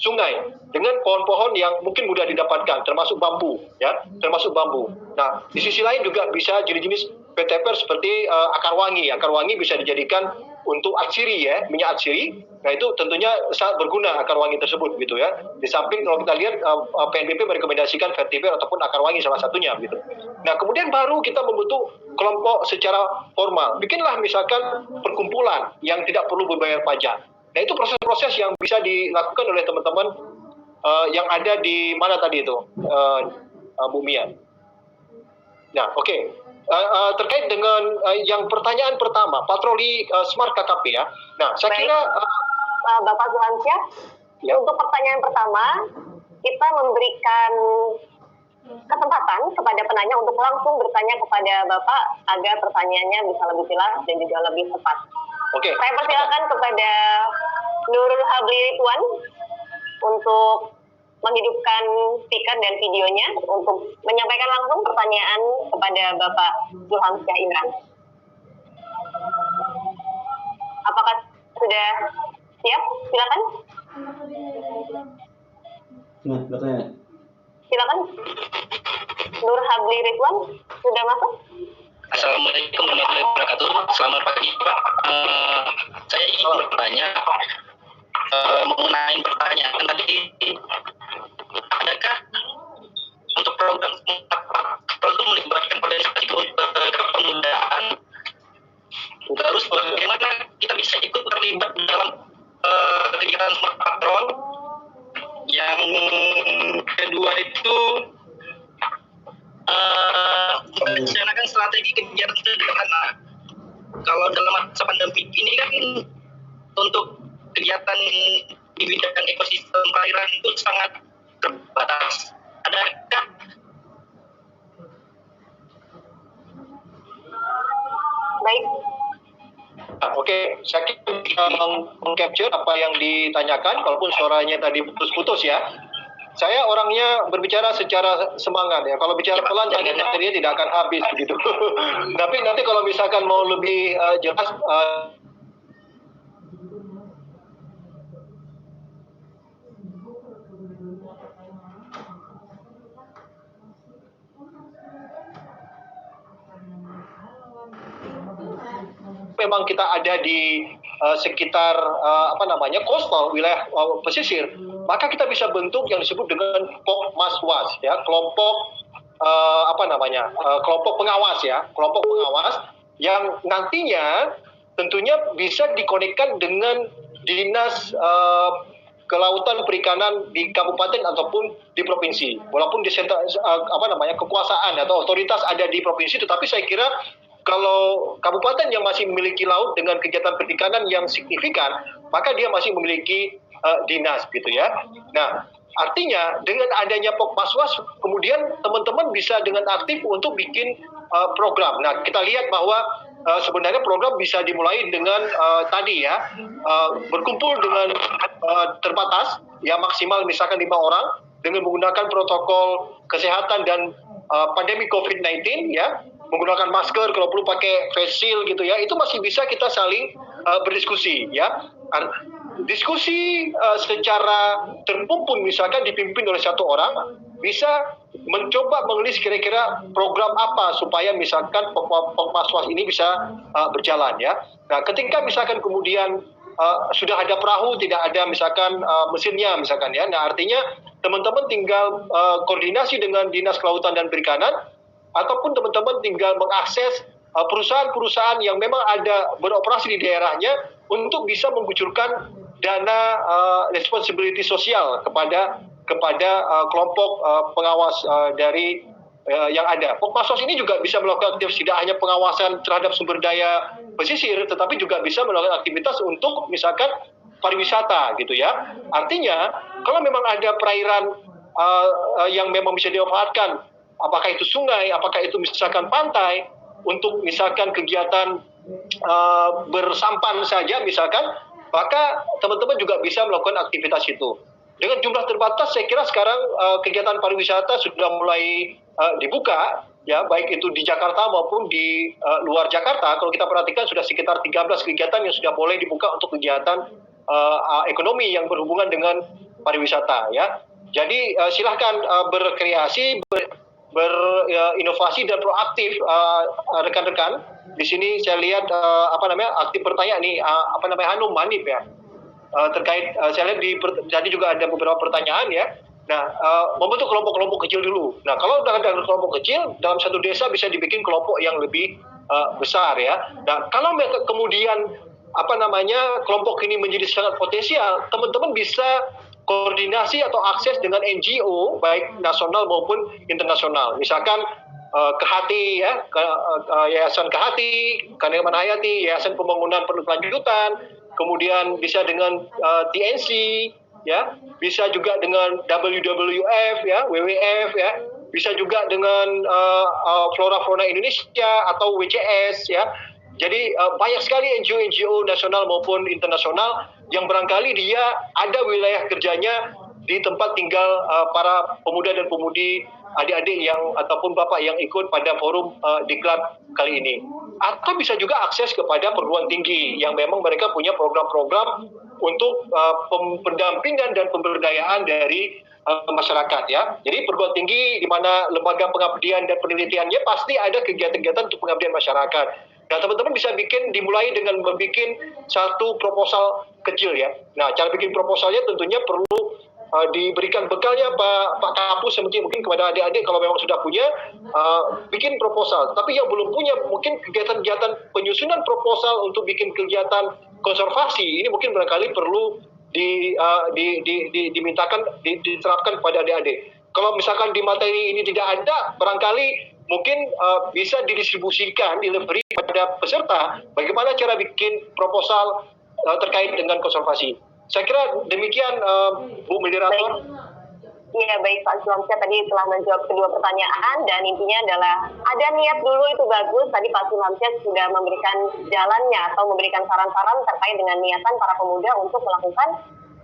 sungai dengan pohon-pohon yang mungkin mudah didapatkan, termasuk bambu ya, termasuk bambu. Nah, di sisi lain juga bisa jenis-jenis vetiver seperti akar wangi. Akar wangi bisa dijadikan untuk atsiri ya, minyak atsiri. Nah, itu tentunya sangat berguna akar wangi tersebut gitu ya. Di samping kalau kita lihat PNBP merekomendasikan vetiver ataupun akar wangi salah satunya gitu. Nah, kemudian baru kita membentuk kelompok secara formal. Bikinlah misalkan perkumpulan yang tidak perlu berbayar pajak. Nah, itu proses-proses yang bisa dilakukan oleh teman-teman yang ada di mana tadi itu, Bu Mia. Nah, oke. Terkait dengan yang pertanyaan pertama, patroli Smart KKP ya. Nah, saya kira Bapak Zulhamsyah, ya. untuk pertanyaan pertama, kita memberikan kesempatan kepada penanya untuk langsung bertanya kepada Bapak agar pertanyaannya bisa lebih jelas dan juga lebih tepat. Oke. Saya persilakan kepada Nurul Habli Ridwan untuk menghidupkan speaker dan videonya untuk menyampaikan langsung pertanyaan kepada Bapak Zulhamsyah Indra. Apakah sudah siap? Silakan. Nah, bertanya. Silakan. Nur Habli Ridwan sudah masuk? Assalamualaikum warahmatullahi wabarakatuh. Selamat pagi Pak. Saya ingin bertanya mengenai pertanyaan tadi. Adakah untuk program melibatkan organisasi kepemudaan? Terus bagaimana kita bisa ikut terlibat dalam kegiatan Smart Patrol? Yang kedua itu merencanakan strategi kegiatan sederhana. Kalau dalam masa pandemi ini kan untuk kegiatan di bidang ekosistem perairan itu sangat terbatas. Adakah Baik. Oke, saya bisa meng-capture apa yang ditanyakan, walaupun suaranya tadi putus-putus ya. Saya orangnya berbicara secara semangat ya. Kalau bicara pelan, materinya tidak akan habis begitu. Tapi nanti kalau misalkan mau lebih jelas, memang kita ada di sekitar coastal wilayah pesisir, maka kita bisa bentuk yang disebut dengan Pokmaswas ya, kelompok kelompok pengawas ya, kelompok pengawas yang nantinya tentunya bisa dikonekkan dengan dinas kelautan perikanan di kabupaten ataupun di provinsi. Walaupun di kekuasaan atau otoritas ada di provinsi, tetapi saya kira kalau kabupaten yang masih memiliki laut dengan kegiatan perikanan yang signifikan, maka dia masih memiliki dinas gitu ya. Nah, artinya dengan adanya Pokmaswas, kemudian teman-teman bisa dengan aktif untuk bikin program. Nah, kita lihat bahwa sebenarnya program bisa dimulai dengan berkumpul dengan terbatas, ya maksimal misalkan 5 orang dengan menggunakan protokol kesehatan dan pandemi COVID-19 ya. Menggunakan masker, kalau perlu pakai face shield gitu ya, itu masih bisa kita saling berdiskusi ya. Diskusi secara terpumpun misalkan dipimpin oleh satu orang, bisa mencoba mengelis kira-kira program apa supaya misalkan Pokmaswas ini bisa berjalan ya. Nah, ketika misalkan kemudian sudah ada perahu, tidak ada misalkan mesinnya misalkan ya, nah artinya teman-teman tinggal koordinasi dengan Dinas Kelautan dan Perikanan, ataupun teman-teman tinggal mengakses perusahaan-perusahaan yang memang ada beroperasi di daerahnya untuk bisa mengucurkan dana responsibility sosial kepada kelompok pengawas dari yang ada. Pokmaswas ini juga bisa melakukan aktivitas tidak hanya pengawasan terhadap sumber daya pesisir, tetapi juga bisa melakukan aktivitas untuk misalkan pariwisata gitu ya. Artinya kalau memang ada perairan yang memang bisa dimanfaatkan, apakah itu sungai, apakah itu misalkan pantai, untuk misalkan kegiatan bersampan saja misalkan, maka teman-teman juga bisa melakukan aktivitas itu. Dengan jumlah terbatas, saya kira sekarang kegiatan pariwisata sudah mulai dibuka, ya baik itu di Jakarta maupun di luar Jakarta. Kalau kita perhatikan sudah sekitar 13 kegiatan yang sudah boleh dibuka untuk kegiatan ekonomi yang berhubungan dengan pariwisata. Ya, jadi silahkan berkreasi, berinovasi dan proaktif rekan-rekan. Di sini saya lihat aktif bertanya nih Hanum Manip ya, terkait saya lihat tadi juga ada beberapa pertanyaan ya. Nah, membentuk kelompok-kelompok kecil dulu. Nah, kalau sudah ada kelompok kecil dalam satu desa bisa dibikin kelompok yang lebih besar ya. Nah, kalau kemudian kelompok ini menjadi sangat potensial, teman-teman bisa koordinasi atau akses dengan NGO baik nasional maupun internasional. Misalkan Kehati ya, Yayasan Kehati, Kaneman Hayati, Yayasan Pembangunan Berkelanjutan, kemudian bisa dengan TNC ya, bisa juga dengan WWF ya, WWF ya, bisa juga dengan Flora Fauna Indonesia atau WCS ya. Jadi banyak sekali NGO nasional maupun internasional yang barangkali dia ada wilayah kerjanya di tempat tinggal para pemuda dan pemudi, adik-adik yang ataupun bapak yang ikut pada forum diklat kali ini. Atau bisa juga akses kepada perguruan tinggi yang memang mereka punya program-program untuk pendampingan dan pemberdayaan dari masyarakat ya. Jadi perguruan tinggi di mana lembaga pengabdian dan penelitiannya pasti ada kegiatan-kegiatan untuk pengabdian masyarakat. Nah, teman-teman bisa dimulai dengan membuat satu proposal kecil ya. Nah, cara bikin proposalnya tentunya perlu diberikan bekalnya Pak Kapus mungkin kepada adik-adik kalau memang sudah punya bikin proposal. Tapi yang belum punya mungkin kegiatan-kegiatan penyusunan proposal untuk bikin kegiatan konservasi ini mungkin barangkali perlu dimintakan diterapkan kepada adik-adik. Kalau misalkan di materi ini tidak ada, barangkali mungkin bisa didistribusikan, delivery pada peserta bagaimana cara bikin proposal terkait dengan konservasi. Saya kira demikian Bu Moderator. Iya, baik Pak Sulamsyah tadi telah menjawab kedua pertanyaan dan intinya adalah ada niat dulu itu bagus. Tadi Pak Sulamsyah sudah memberikan jalannya atau memberikan saran-saran terkait dengan niatan para pemuda untuk melakukan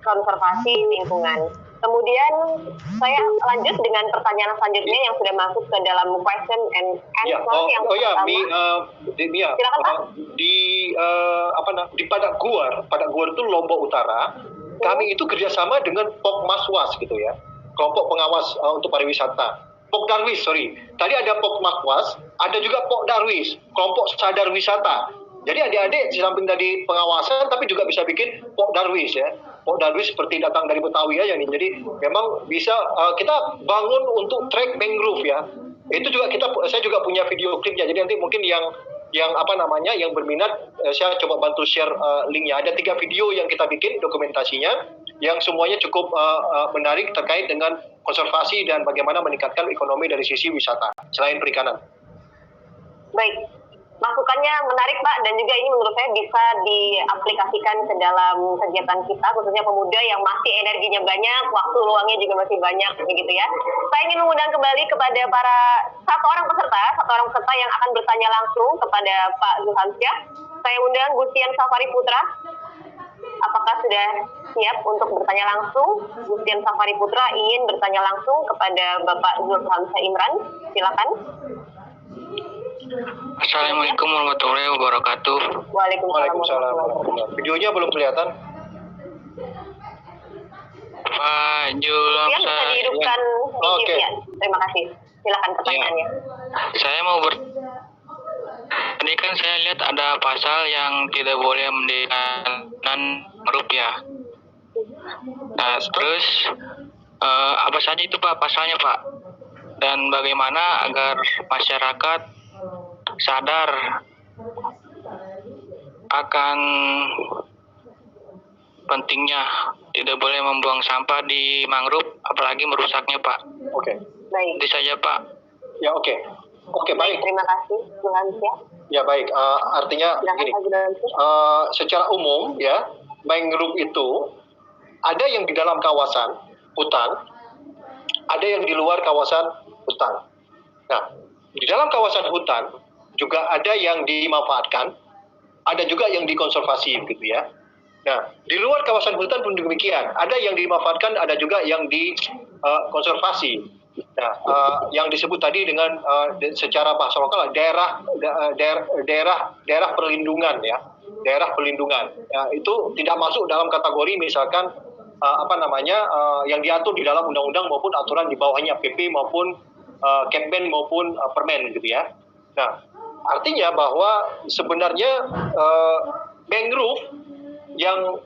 konservasi lingkungan. Kemudian saya lanjut dengan pertanyaan selanjutnya yang sudah masuk ke dalam question and answer yang pertama. Silakan Pak. Di Padak Guar itu Lombok Utara, kami itu kerjasama dengan Pokmaswas gitu ya, kelompok pengawas untuk pariwisata. Pokdarwis, tadi ada Pokmaswas, ada juga Pokdarwis, kelompok sadar wisata. Jadi adik-adik di samping tadi pengawasan, tapi juga bisa bikin Pokdarwis ya. Pokdarwis seperti datang dari Betawi ya, ini. Jadi memang bisa kita bangun untuk track mangrove ya. Itu juga saya juga punya video klipnya. Jadi nanti mungkin yang berminat saya coba bantu share linknya. Ada 3 video yang kita bikin dokumentasinya yang semuanya cukup menarik terkait dengan konservasi dan bagaimana meningkatkan ekonomi dari sisi wisata selain perikanan. Baik, masukannya menarik Pak, dan juga ini menurut saya bisa diaplikasikan ke dalam kegiatan kita, khususnya pemuda yang masih energinya banyak, waktu luangnya juga masih banyak, begitu ya. Saya ingin mengundang kembali kepada satu orang peserta yang akan bertanya langsung kepada Pak Zulhamsyah. Saya undang Gustian Safari Putra. Apakah sudah siap untuk bertanya langsung? Gustian Safari Putra ingin bertanya langsung kepada Bapak Zulhamsyah Imran. Silakan. Assalamualaikum warahmatullahi wabarakatuh. Waalaikumsalam. Videonya belum kelihatan. Pak Julam, Bisa dihidupkan videonya. Terima kasih. Silakan pertanyaannya. Saya mau tadi kan saya lihat ada pasal yang tidak boleh mendirikan grup ya. Nah, terus apa saja itu Pak pasalnya Pak? Dan bagaimana agar masyarakat sadar akan pentingnya tidak boleh membuang sampah di mangrove, apalagi merusaknya Pak. Oke. Baik. Itu saja Pak. Ya oke. Oke, baik. Terima kasih, Zulhamsyah. Ya baik. Artinya gini. Secara umum ya, mangrove itu ada yang di dalam kawasan hutan, ada yang di luar kawasan hutan. Nah, di dalam kawasan hutan juga ada yang dimanfaatkan, ada juga yang dikonservasi begitu ya. Nah, di luar kawasan hutan pun demikian, ada yang dimanfaatkan, ada juga yang dikonservasi. Nah, yang disebut tadi dengan secara bahasa lokal daerah perlindungan ya, daerah perlindungan. Ya, itu tidak masuk dalam kategori misalkan yang diatur di dalam undang-undang maupun aturan di bawahnya PP maupun Kepmen maupun Permen gitu ya. Nah, artinya bahwa sebenarnya mangrove yang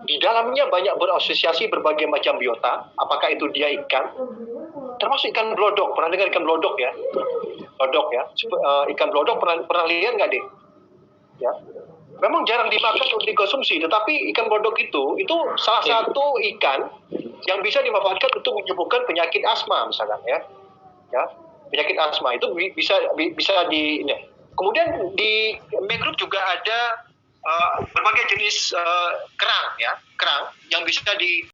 di dalamnya banyak berasosiasi berbagai macam biota, apakah itu dia ikan, termasuk ikan blodok. Pernah dengar ikan blodok ya? Blodok ya, ikan blodok pernah lihat nggak deh? Ya, memang jarang dimakan untuk dikonsumsi, tetapi ikan blodok itu salah satu ikan yang bisa dimanfaatkan untuk menyembuhkan penyakit asma misalkan ya. Ya, penyakit asma itu bisa di. Kemudian di mangrove juga ada berbagai jenis kerang ya, kerang yang bisa